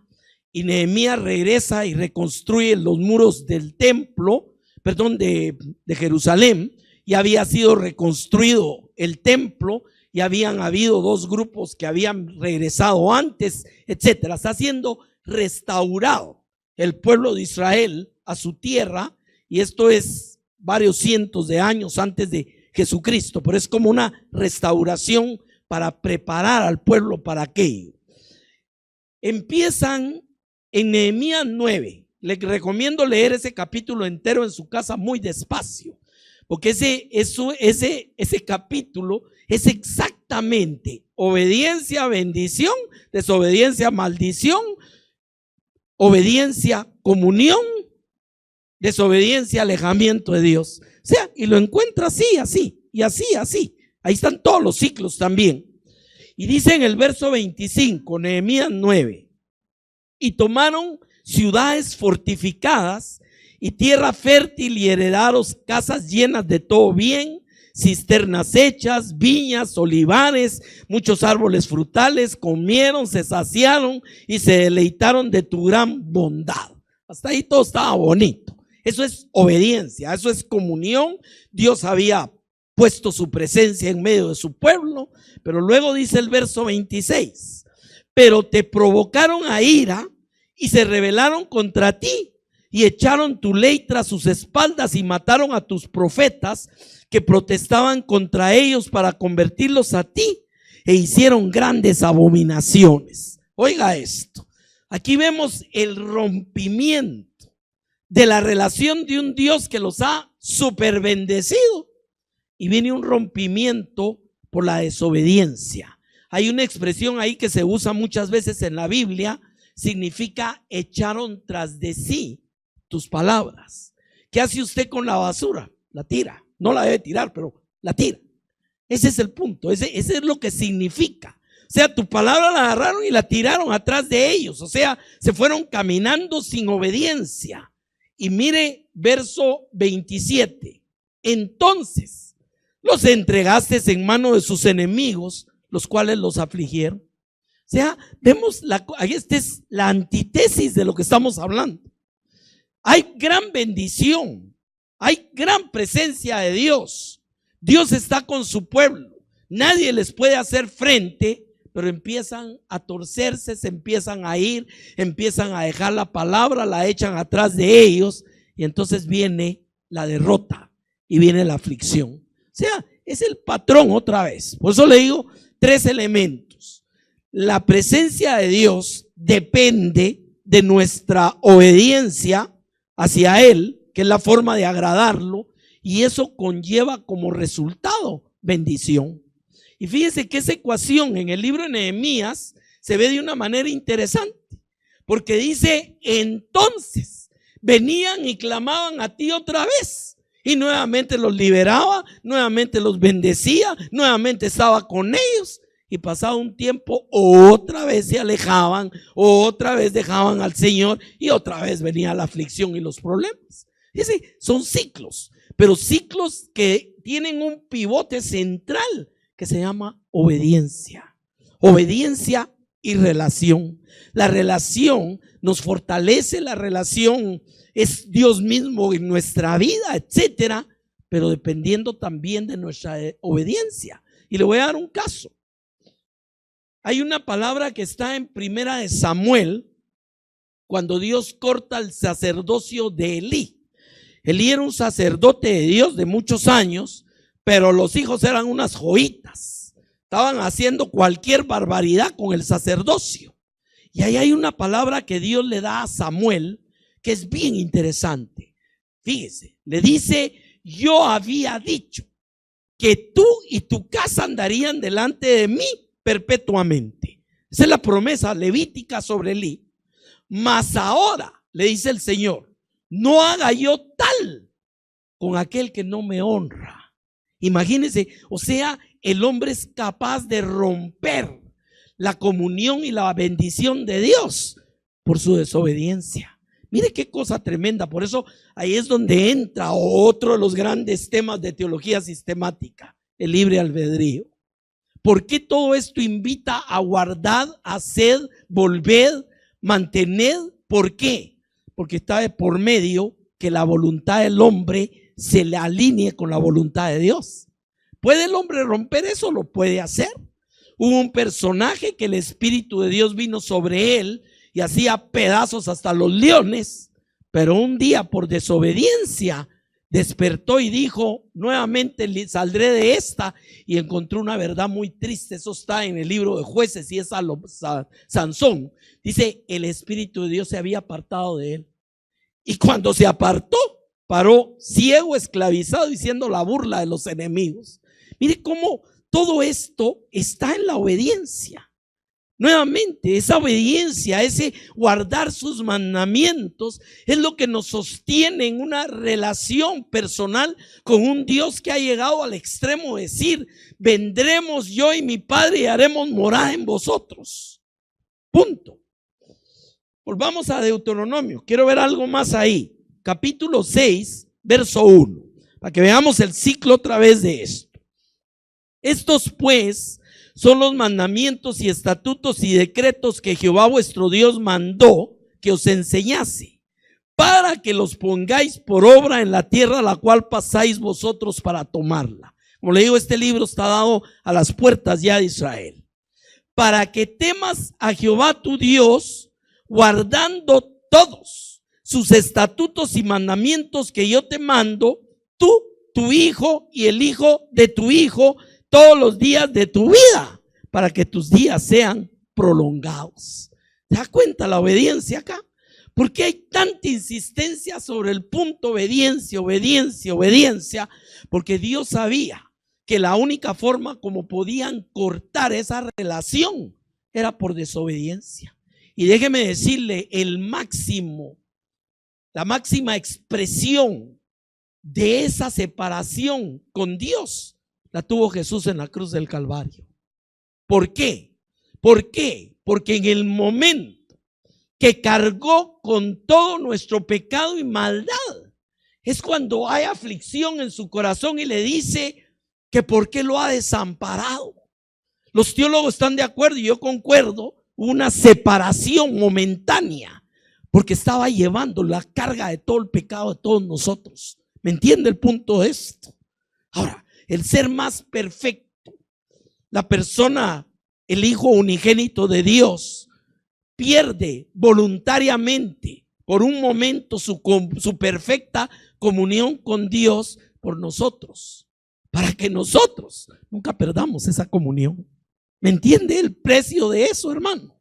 y Nehemías regresa y reconstruye los muros del templo, de Jerusalén. Ya había sido reconstruido el templo, y habían habido dos grupos que habían regresado antes, etcétera. Está siendo restaurado el pueblo de Israel a su tierra, y esto es varios cientos de años antes de Jesucristo, pero es como una restauración para preparar al pueblo para aquello. Empiezan en Nehemías 9. Le recomiendo leer ese capítulo entero en su casa muy despacio, porque ese capítulo es exactamente obediencia, bendición, desobediencia, maldición, obediencia, comunión, desobediencia, alejamiento de Dios. O sea, y lo encuentra así, y así. Ahí están todos los ciclos también. Y dice en el verso 25, Nehemías 9, y tomaron ciudades fortificadas y tierra fértil, y heredaros casas llenas de todo bien, cisternas hechas, viñas, olivares, muchos árboles frutales. Comieron, se saciaron y se deleitaron de tu gran bondad. Hasta ahí todo estaba bonito. Eso es obediencia, eso es comunión. Dios había puesto su presencia en medio de su pueblo. Pero luego dice el verso 26: pero te provocaron a ira y se rebelaron contra ti, y echaron tu ley tras sus espaldas, y mataron a tus profetas que protestaban contra ellos para convertirlos a ti, e hicieron grandes abominaciones. Oiga esto, aquí vemos el rompimiento de la relación de un Dios que los ha super bendecido, y viene un rompimiento por la desobediencia. Hay una expresión ahí que se usa muchas veces en la Biblia, significa echaron tras de sí tus palabras. ¿Qué hace usted con la basura? La tira. No la debe tirar, pero la tira. Ese es el punto, ese es lo que significa. O sea, tu palabra la agarraron y la tiraron atrás de ellos. O sea, se fueron caminando sin obediencia. Y mire verso 27. Entonces los entregaste en mano de sus enemigos, los cuales los afligieron. O sea, vemos, esta es la antítesis de lo que estamos hablando. Hay gran bendición, hay gran presencia de Dios. Dios está con su pueblo. Nadie les puede hacer frente, pero empiezan a torcerse, se empiezan a ir, empiezan a dejar la palabra, la echan atrás de ellos, y entonces viene la derrota y viene la aflicción. O sea, es el patrón otra vez. Por eso le digo 3 elementos. La presencia de Dios depende de nuestra obediencia hacia Él, que es la forma de agradarlo, y eso conlleva como resultado bendición. Y fíjese que esa ecuación en el libro de Nehemías se ve de una manera interesante, porque dice: entonces venían y clamaban a ti otra vez, y nuevamente los liberaba, nuevamente los bendecía, nuevamente estaba con ellos. Y pasado un tiempo, otra vez se alejaban, otra vez dejaban al Señor, y otra vez venía la aflicción y los problemas. Fíjese, son ciclos, pero ciclos que tienen un pivote central que se llama obediencia. Obediencia y relación. La relación nos fortalece, la relación es Dios mismo en nuestra vida, etcétera, pero dependiendo también de nuestra obediencia. Y le voy a dar un caso. Hay una palabra que está en Primera de Samuel, cuando Dios corta el sacerdocio de Elí. Elí era un sacerdote de Dios de muchos años, pero los hijos eran unas joyitas. Estaban haciendo cualquier barbaridad con el sacerdocio. Y ahí hay una palabra que Dios le da a Samuel que es bien interesante. Fíjese, le dice: yo había dicho que tú y tu casa andarían delante de mí perpetuamente. Esa es la promesa levítica sobre Elí. Mas ahora, le dice el Señor, no haga yo tal con aquel que no me honra. Imagínense, o sea, el hombre es capaz de romper la comunión y la bendición de Dios por su desobediencia. Mire qué cosa tremenda. Por eso ahí es donde entra otro de los grandes temas de teología sistemática, el libre albedrío. ¿Por qué todo esto invita a guardar, haced, volved, mantened? ¿Por qué? Porque está de por medio que la voluntad del hombre se le alinee con la voluntad de Dios. ¿Puede el hombre romper eso? Lo puede hacer. Hubo un personaje que el Espíritu de Dios vino sobre él y hacía pedazos hasta los leones, pero un día por desobediencia despertó y dijo: nuevamente saldré de esta, y encontró una verdad muy triste. Eso está en el libro de Jueces, y es a Sansón. Dice: el Espíritu de Dios se había apartado de él, y cuando se apartó, paró ciego, esclavizado y siendo la burla de los enemigos. Mire cómo todo esto está en la obediencia. Nuevamente, esa obediencia, ese guardar sus mandamientos es lo que nos sostiene en una relación personal con un Dios que ha llegado al extremo de decir: vendremos yo y mi Padre y haremos morada en vosotros. Punto. Volvamos a Deuteronomio. Quiero ver algo más ahí. capítulo 6, verso 1, para que veamos el ciclo otra vez de esto. Estos pues son los mandamientos y estatutos y decretos que Jehová vuestro Dios mandó que os enseñase, para que los pongáis por obra en la tierra a la cual pasáis vosotros para tomarla. Como le digo, este libro está dado a las puertas ya de Israel. Para que temas a Jehová tu Dios, guardando todos sus estatutos y mandamientos que yo te mando, tú, tu hijo y el hijo de tu hijo, todos los días de tu vida, para que tus días sean prolongados. ¿Te das cuenta la obediencia acá? ¿Por qué hay tanta insistencia sobre el punto obediencia, obediencia, obediencia? Porque Dios sabía que la única forma como podían cortar esa relación era por desobediencia. Y déjeme decirle, la máxima expresión de esa separación con Dios la tuvo Jesús en la cruz del Calvario. ¿Por qué? ¿Por qué? Porque en el momento que cargó con todo nuestro pecado y maldad, es cuando hay aflicción en su corazón y le dice que por qué lo ha desamparado. Los teólogos están de acuerdo y yo concuerdo, una separación momentánea, porque estaba llevando la carga de todo el pecado de todos nosotros. ¿Me entiende el punto de esto? Ahora, el ser más perfecto, la persona, el Hijo unigénito de Dios, pierde voluntariamente por un momento su perfecta comunión con Dios por nosotros, para que nosotros nunca perdamos esa comunión. ¿Me entiende el precio de eso, hermano?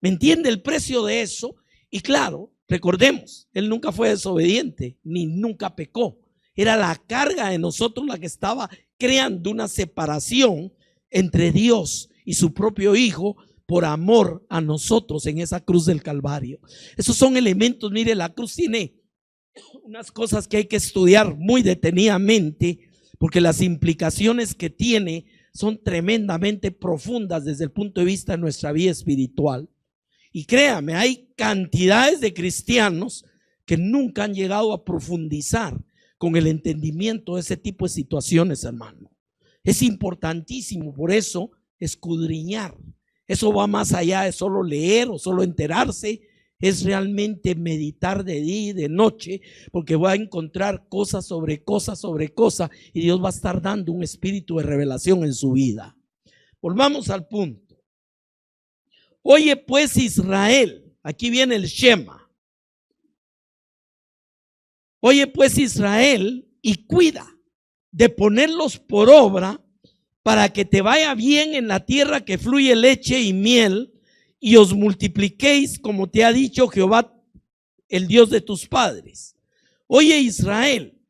¿Me entiende el precio de eso? Y claro, recordemos, Él nunca fue desobediente, ni nunca pecó. Era la carga de nosotros la que estaba creando una separación entre Dios y su propio Hijo por amor a nosotros en esa cruz del Calvario. Esos son elementos. Mire, la cruz tiene unas cosas que hay que estudiar muy detenidamente, porque las implicaciones que tiene son tremendamente profundas desde el punto de vista de nuestra vida espiritual. Y créame, hay cantidades de cristianos que nunca han llegado a profundizar con el entendimiento de ese tipo de situaciones, hermano. Es importantísimo, por eso, escudriñar. Eso va más allá de solo leer o solo enterarse. Es realmente meditar de día y de noche, porque va a encontrar cosas sobre cosas sobre cosas, y Dios va a estar dando un espíritu de revelación en su vida. Volvamos al punto. Oye pues Israel, aquí viene el Shema. Oye pues Israel, y cuida de ponerlos por obra para que te vaya bien en la tierra que fluye leche y miel, y os multipliquéis como te ha dicho Jehová, el Dios de tus padres. Oye Israel,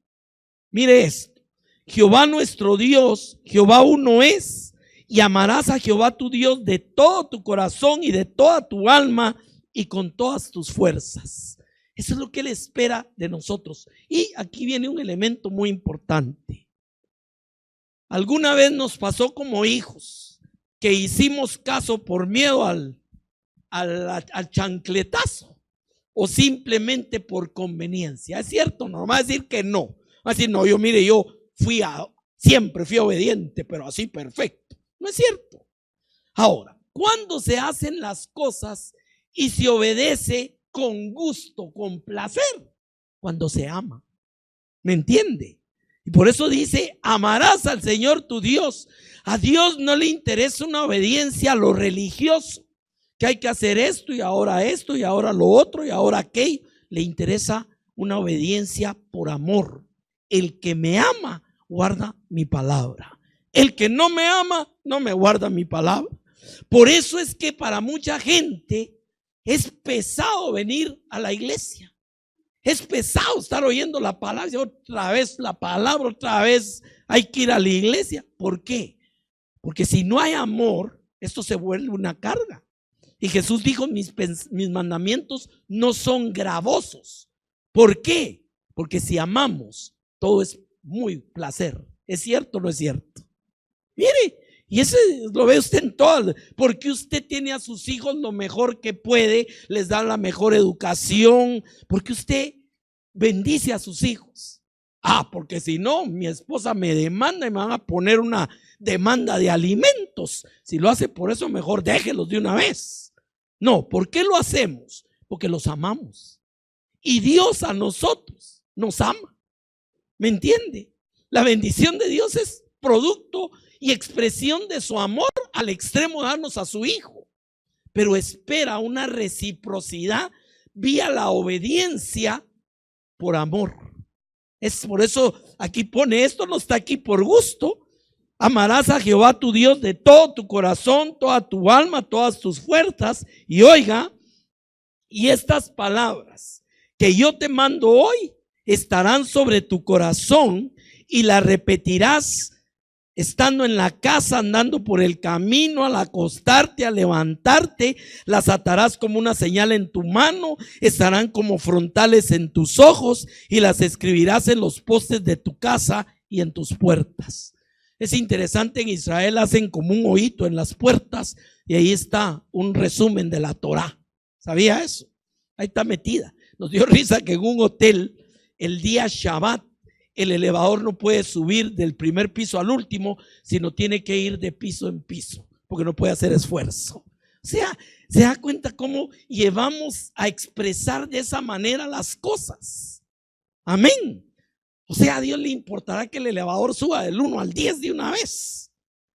mire esto: Jehová nuestro Dios, Jehová uno es, y amarás a Jehová tu Dios de todo tu corazón y de toda tu alma y con todas tus fuerzas. Eso es lo que Él espera de nosotros. Y aquí viene un elemento muy importante. Alguna vez nos pasó como hijos que hicimos caso por miedo al chancletazo, o simplemente por conveniencia. Es cierto, no va a decir que no. Va a decir, no, yo siempre fui obediente, pero así perfecto. No es cierto. Ahora, ¿cuándo se hacen las cosas y se obedece con gusto, con placer? Cuando se ama. ¿Me entiende? Y por eso dice, amarás al Señor tu Dios. A Dios no le interesa una obediencia a lo religioso, que hay que hacer esto y ahora lo otro y ahora aquello. Le interesa una obediencia por amor. El que me ama guarda mi palabra. El que no me ama no me guarda mi palabra. Por eso es que para mucha gente es pesado venir a la iglesia. Es pesado estar oyendo la palabra, otra vez la palabra, otra vez hay que ir a la iglesia. ¿Por qué? Porque si no hay amor, esto se vuelve una carga. Y Jesús dijo, mis mandamientos no son gravosos. ¿Por qué? Porque si amamos, todo es muy placer. ¿Es cierto o no es cierto? Mire, y eso lo ve usted en todo. Porque usted tiene a sus hijos lo mejor que puede, les da la mejor educación, porque usted bendice a sus hijos. Porque si no, mi esposa me demanda y me van a poner una demanda de alimentos. Si lo hace por eso, mejor déjelos de una vez. No, ¿por qué lo hacemos? Porque los amamos. Y Dios a nosotros nos ama. ¿Me entiende? La bendición de Dios es producto y expresión de su amor al extremo de darnos a su hijo. Pero espera una reciprocidad vía la obediencia por amor. Es por eso aquí pone, esto no está aquí por gusto. Amarás a Jehová tu Dios de todo tu corazón, toda tu alma, todas tus fuerzas. Y oiga, y estas palabras que yo te mando hoy estarán sobre tu corazón y las repetirás estando en la casa, andando por el camino, al acostarte, al levantarte. Las atarás como una señal en tu mano, estarán como frontales en tus ojos y las escribirás en los postes de tu casa y en tus puertas. Es interesante, en Israel hacen como un hoyito en las puertas y ahí está un resumen de la Torá. ¿Sabía eso? Ahí está metida. Nos dio risa que en un hotel el día Shabbat el elevador no puede subir del primer piso al último, sino tiene que ir de piso en piso, porque no puede hacer esfuerzo. O sea, se da cuenta cómo llevamos a expresar de esa manera las cosas. Amén. O sea, a Dios le importará que el elevador suba del 1 al 10 de una vez.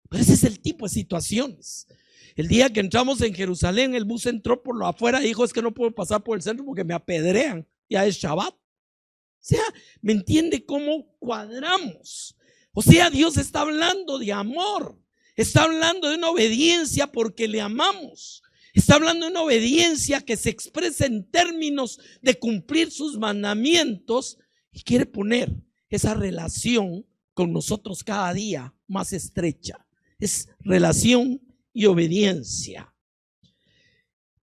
Pero ese es el tipo de situaciones. El día que entramos en Jerusalén, el bus entró por lo afuera y dijo, es que no puedo pasar por el centro porque me apedrean. Ya es Shabbat. O sea, ¿me entiende cómo cuadramos? O sea, Dios está hablando de amor. Está hablando de una obediencia porque le amamos. Está hablando de una obediencia que se expresa en términos de cumplir sus mandamientos y quiere poner esa relación con nosotros cada día más estrecha. Es relación y obediencia.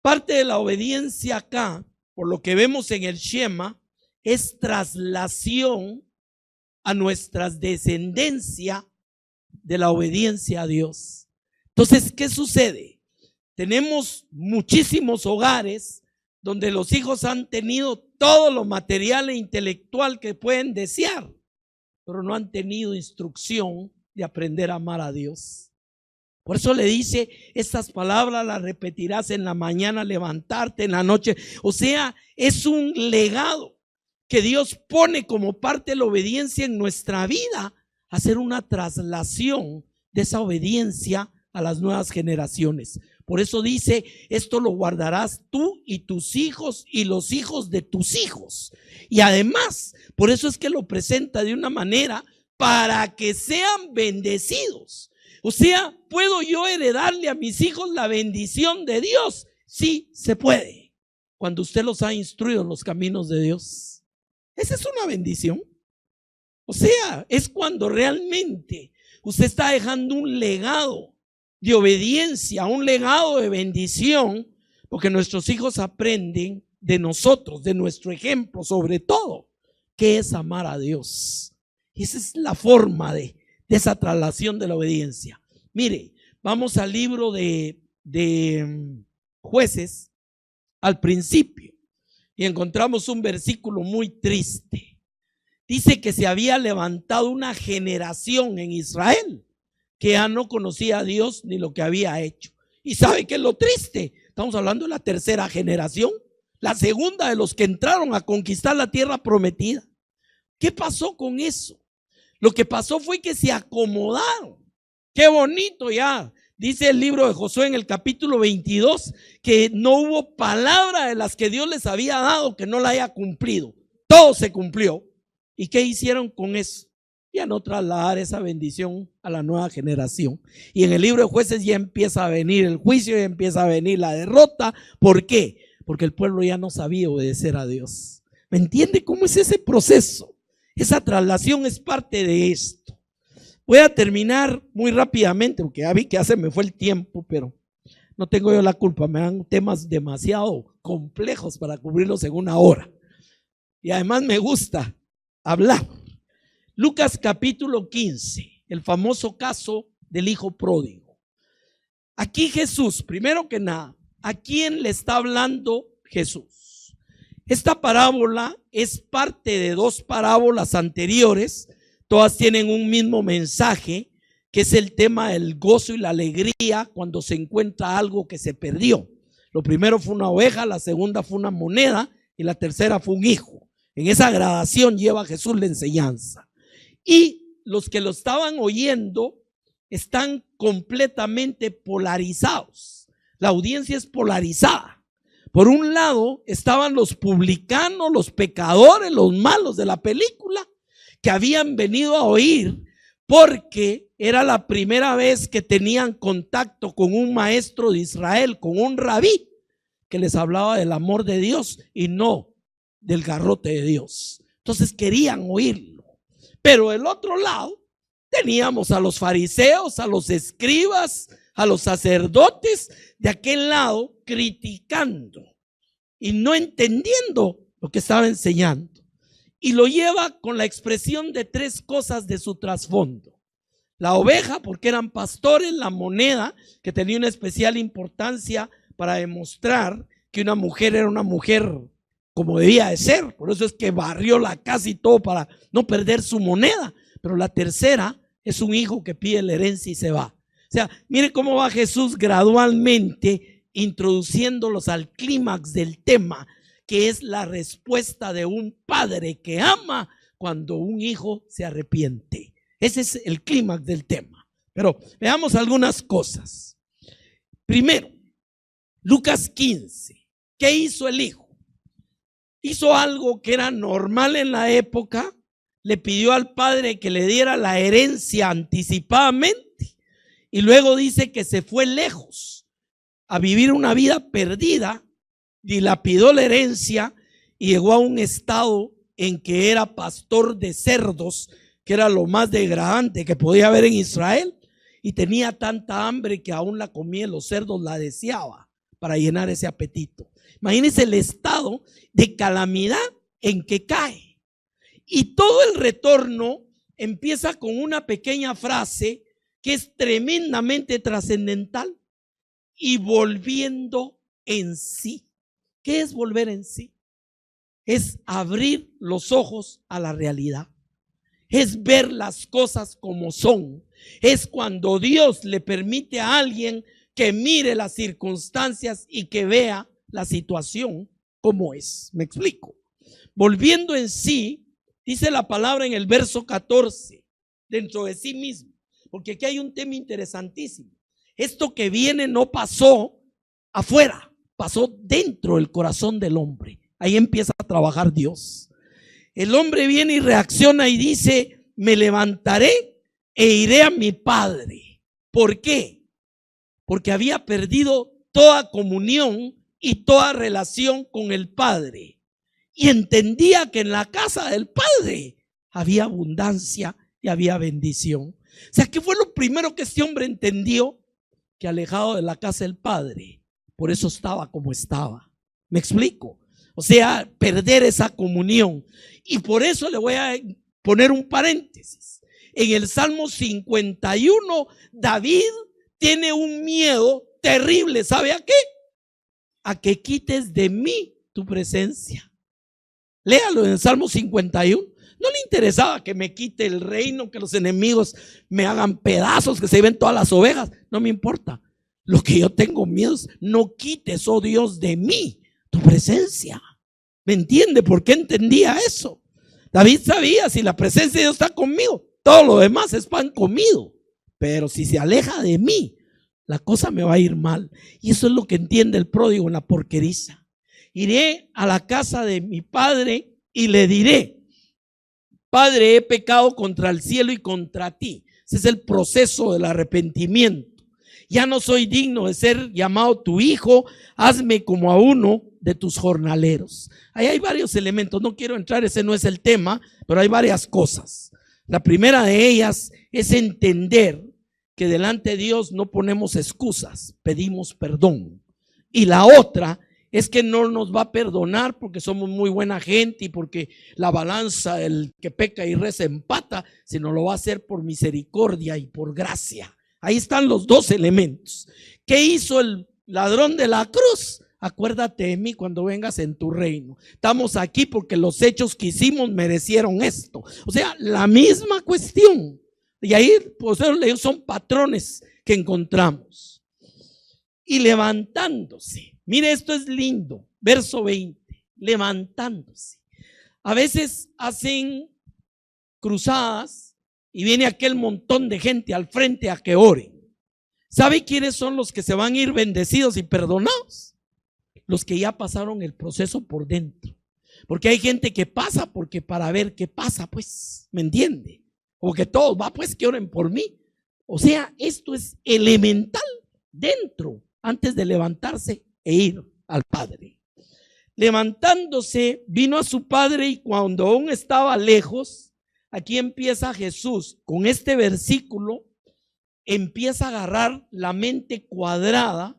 Parte de la obediencia acá, por lo que vemos en el Shema, es traslación a nuestra descendencia de la obediencia a Dios. Entonces, ¿qué sucede? Tenemos muchísimos hogares donde los hijos han tenido todo lo material e intelectual que pueden desear, pero no han tenido instrucción de aprender a amar a Dios. Por eso le dice, estas palabras las repetirás en la mañana, levantarte en la noche. O sea, es un legado que Dios pone como parte de la obediencia en nuestra vida, hacer una traslación de esa obediencia a las nuevas generaciones. Por eso dice, esto lo guardarás tú y tus hijos y los hijos de tus hijos. Y además, por eso es que lo presenta de una manera para que sean bendecidos. O sea, ¿puedo yo heredarle a mis hijos la bendición de Dios? Sí, se puede, cuando usted los ha instruido en los caminos de Dios. Esa es una bendición. O sea, es cuando realmente usted está dejando un legado de obediencia, un legado de bendición, porque nuestros hijos aprenden de nosotros, de nuestro ejemplo, sobre todo, que es amar a Dios. Y esa es la forma de esa traslación de la obediencia. Mire, vamos al libro de Jueces, al principio. Y encontramos un versículo muy triste. Dice que se había levantado una generación en Israel que ya no conocía a Dios ni lo que había hecho. ¿Y sabe qué es lo triste? Estamos hablando de la tercera generación, la segunda de los que entraron a conquistar la tierra prometida. ¿Qué pasó con eso? Lo que pasó fue que se acomodaron. Qué bonito ya. Dice el libro de Josué en el capítulo 22 que no hubo palabra de las que Dios les había dado que no la haya cumplido. Todo se cumplió. ¿Y qué hicieron con eso? Ya no trasladar esa bendición a la nueva generación. Y en el libro de Jueces ya empieza a venir el juicio, ya empieza a venir la derrota. ¿Por qué? Porque el pueblo ya no sabía obedecer a Dios. ¿Me entiende cómo es ese proceso? Esa traslación es parte de esto. Voy a terminar muy rápidamente porque ya vi que ya se me fue el tiempo, pero no tengo yo la culpa. Me dan temas demasiado complejos para cubrirlos en una hora. Y además me gusta hablar. Lucas capítulo 15, el famoso caso del hijo pródigo. Aquí Jesús, primero que nada, ¿a quién le está hablando Jesús? Esta parábola es parte de dos parábolas anteriores. Todas tienen un mismo mensaje, que es el tema del gozo y la alegría cuando se encuentra algo que se perdió. Lo primero fue una oveja, la segunda fue una moneda y la tercera fue un hijo. En esa gradación lleva Jesús la enseñanza. Y los que lo estaban oyendo están completamente polarizados. La audiencia es polarizada. Por un lado estaban los publicanos, los pecadores, los malos de la película, que habían venido a oír porque era la primera vez que tenían contacto con un maestro de Israel, con un rabí que les hablaba del amor de Dios y no del garrote de Dios. Entonces querían oírlo. Pero del otro lado teníamos a los fariseos, a los escribas, a los sacerdotes de aquel lado criticando y no entendiendo lo que estaba enseñando. Y lo lleva con la expresión de tres cosas de su trasfondo. La oveja, porque eran pastores; la moneda, que tenía una especial importancia para demostrar que una mujer era una mujer como debía de ser. Por eso es que barrió la casa y todo para no perder su moneda. Pero la tercera es un hijo que pide la herencia y se va. O sea, mire cómo va Jesús gradualmente introduciéndolos al clímax del tema, que es la respuesta de un padre que ama cuando un hijo se arrepiente. Ese es el clímax del tema. Pero veamos algunas cosas. Primero, Lucas 15. ¿Qué hizo el hijo? Hizo algo que era normal en la época. Le pidió al padre que le diera la herencia anticipadamente. Y luego dice que se fue lejos a vivir una vida perdida. Dilapidó la herencia y llegó a un estado en que era pastor de cerdos, que era lo más degradante que podía haber en Israel, y tenía tanta hambre que aún la comía, los cerdos la deseaba para llenar ese apetito. Imagínense el estado de calamidad en que cae. Y todo el retorno empieza con una pequeña frase que es tremendamente trascendental: y volviendo en sí. ¿Qué es volver en sí? Es abrir los ojos a la realidad. Es ver las cosas como son. Es cuando Dios le permite a alguien que mire las circunstancias y que vea la situación como es. ¿Me explico? Volviendo en sí, dice la palabra en el verso 14, dentro de sí mismo. Porque aquí hay un tema interesantísimo. Esto que viene no pasó afuera, pasó dentro del corazón del hombre. Ahí empieza a trabajar Dios. El hombre viene y reacciona y dice: me levantaré e iré a mi padre. ¿Por qué? Porque había perdido toda comunión y toda relación con el padre. Y entendía que en la casa del padre había abundancia y había bendición. O sea, ¿qué fue lo primero que este hombre entendió? Que alejado de la casa del padre, por eso estaba como estaba. ¿Me explico? O sea, perder esa comunión. Y por eso le voy a poner un paréntesis. En el Salmo 51, David tiene un miedo terrible. ¿Sabe a qué? A que quites de mí tu presencia. Léalo en el Salmo 51. No le interesaba que me quite el reino, que los enemigos me hagan pedazos, que se lleven todas las ovejas. No me importa. Lo que yo tengo miedo es: no quites, oh Dios, de mí tu presencia. ¿Me entiende por qué entendía eso? David sabía: si la presencia de Dios está conmigo, todo lo demás es pan comido. Pero si se aleja de mí, la cosa me va a ir mal. Y eso es lo que entiende el pródigo en la porqueriza. Iré a la casa de mi padre y le diré: Padre, he pecado contra el cielo y contra ti. Ese es el proceso del arrepentimiento. Ya no soy digno de ser llamado tu hijo, hazme como a uno de tus jornaleros. Ahí hay varios elementos, no quiero entrar, ese no es el tema, pero hay varias cosas. La primera de ellas es entender que delante de Dios no ponemos excusas, pedimos perdón. Y la otra es que no nos va a perdonar porque somos muy buena gente y porque la balanza, el que peca y reza empata, sino lo va a hacer por misericordia y por gracia. Ahí están los dos elementos. ¿Qué hizo el ladrón de la cruz? acuérdate de mí cuando vengas en tu reino. Estamos aquí porque los hechos que hicimos merecieron esto. O sea, la misma cuestión. Y ahí pues, son patrones que encontramos. Y levantándose. Mire, esto es lindo. Verso 20. Levantándose. A veces hacen cruzadas y viene aquel montón de gente al frente a que oren. ¿Sabe quiénes son los que se van a ir bendecidos y perdonados? Los que ya pasaron el proceso por dentro. Porque hay gente que pasa porque para ver qué pasa, pues, ¿me entiende? O que todos, va pues que oren por mí. O sea, esto es elemental dentro, antes de levantarse e ir al Padre. Levantándose, vino a su Padre y cuando aún estaba lejos, aquí empieza Jesús con este versículo, empieza a agarrar la mente cuadrada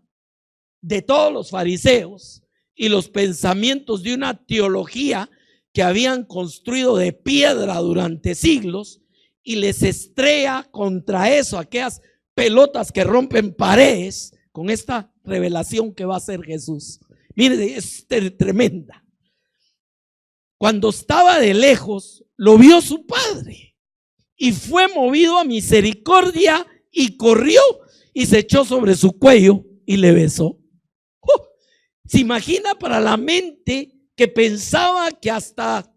de todos los fariseos y los pensamientos de una teología que habían construido de piedra durante siglos y les estrella contra eso, aquellas pelotas que rompen paredes con esta revelación que va a hacer Jesús. Mire, es tremenda. Cuando estaba de lejos, lo vio su Padre y fue movido a misericordia y corrió y se echó sobre su cuello y le besó. ¿Se imagina para la mente que pensaba que hasta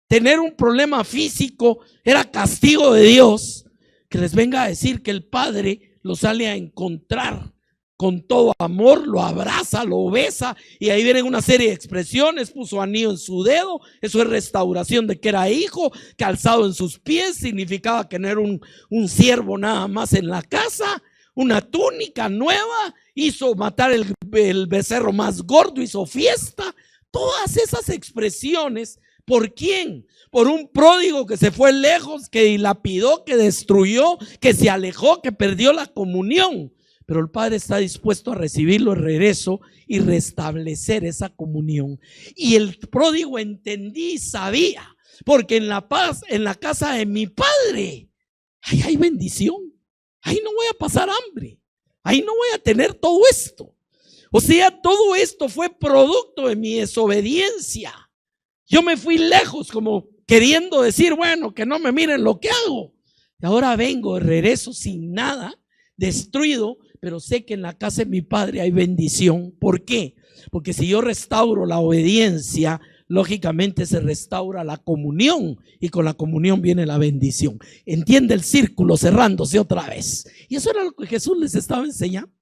tener un problema físico era castigo de Dios, que les venga a decir que el Padre lo sale a encontrar con todo amor, lo abraza, lo besa, y ahí vienen una serie de expresiones? Puso anillo en su dedo, eso es restauración de que era hijo. Calzado en sus pies significaba tener un siervo nada más en la casa. Una túnica nueva, hizo matar el becerro más gordo, hizo fiesta. Todas esas expresiones, ¿por quién? Por un pródigo que se fue lejos, que dilapidó, que destruyó, que se alejó, que perdió la comunión. Pero el Padre está dispuesto a recibirlo de regreso y restablecer esa comunión. Y el pródigo entendí y sabía, porque en la paz, en la casa de mi Padre, ahí hay bendición. Ahí no voy a pasar hambre. Ahí no voy a tener todo esto. O sea, todo esto fue producto de mi desobediencia. Yo me fui lejos como queriendo decir, bueno, que no me miren lo que hago. Y ahora vengo de regreso sin nada, destruido, pero sé que en la casa de mi Padre hay bendición. ¿Por qué? Porque si yo restauro la obediencia, lógicamente se restaura la comunión y con la comunión viene la bendición. Entiende el círculo cerrándose otra vez. Y eso era lo que Jesús les estaba enseñando.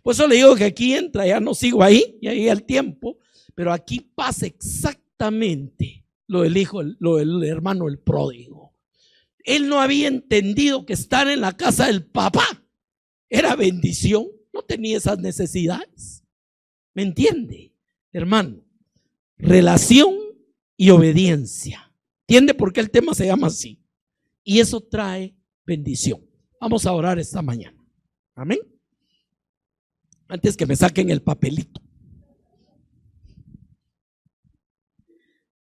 Por eso le digo que aquí entra, ya no sigo ahí, ya llega el tiempo, pero aquí pasa exactamente lo del hijo, lo del hermano, el pródigo. Él no había entendido que estar en la casa del papá era bendición, no tenía esas necesidades. ¿Me entiende, hermano? Relación y obediencia. ¿Entiende por qué el tema se llama así? Y eso trae bendición. Vamos a orar esta mañana. Amén. Antes que me saquen el papelito.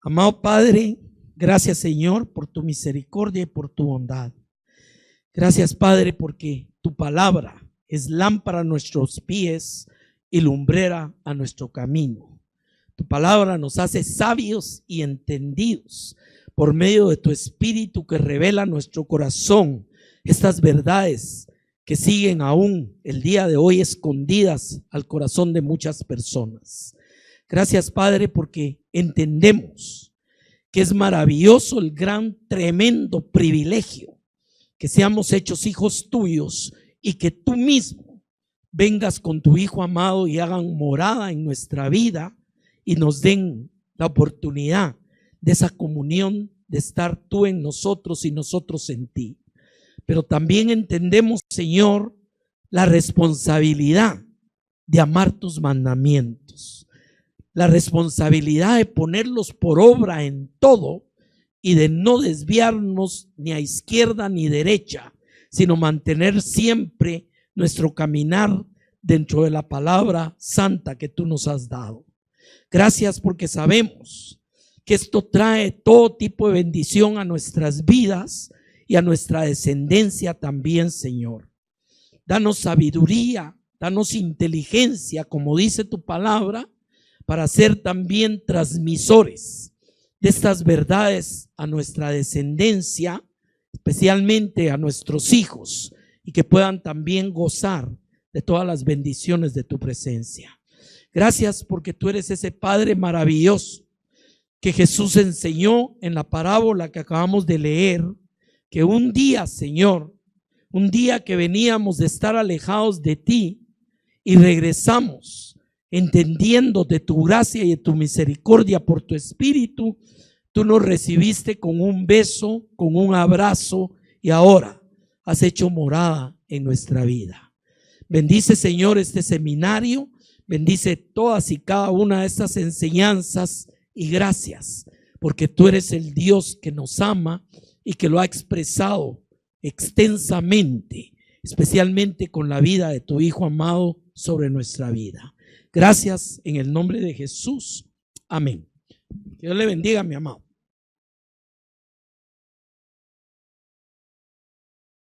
Amado Padre, gracias Señor por tu misericordia y por tu bondad. Gracias Padre porque tu palabra es lámpara a nuestros pies y lumbrera a nuestro camino. Tu palabra nos hace sabios y entendidos por medio de tu Espíritu que revela a nuestro corazón estas verdades que siguen aún el día de hoy escondidas al corazón de muchas personas. Gracias Padre porque entendemos que es maravilloso el gran, tremendo privilegio que seamos hechos hijos tuyos y que tú mismo vengas con tu Hijo amado y hagan morada en nuestra vida y nos den la oportunidad de esa comunión, de estar tú en nosotros y nosotros en ti. Pero también entendemos, Señor, la responsabilidad de amar tus mandamientos, la responsabilidad de ponerlos por obra en todo y de no desviarnos ni a izquierda ni derecha, sino mantener siempre nuestro caminar dentro de la palabra santa que tú nos has dado. Gracias porque sabemos que esto trae todo tipo de bendición a nuestras vidas y a nuestra descendencia también, Señor. Danos sabiduría, danos inteligencia, como dice tu palabra, para ser también transmisores de estas verdades a nuestra descendencia, especialmente a nuestros hijos, y que puedan también gozar de todas las bendiciones de tu presencia. Gracias porque tú eres ese Padre maravilloso que Jesús enseñó en la parábola que acabamos de leer, que un día, Señor, un día que veníamos de estar alejados de ti y regresamos entendiendo de tu gracia y de tu misericordia por tu Espíritu, tú nos recibiste con un beso, con un abrazo, y ahora has hecho morada en nuestra vida. Bendice, Señor, este seminario, bendice todas y cada una de estas enseñanzas, y gracias porque tú eres el Dios que nos ama y que lo ha expresado extensamente, especialmente con la vida de tu Hijo amado sobre nuestra vida. Gracias en el nombre de Jesús. Amén. Que Dios le bendiga, mi amado.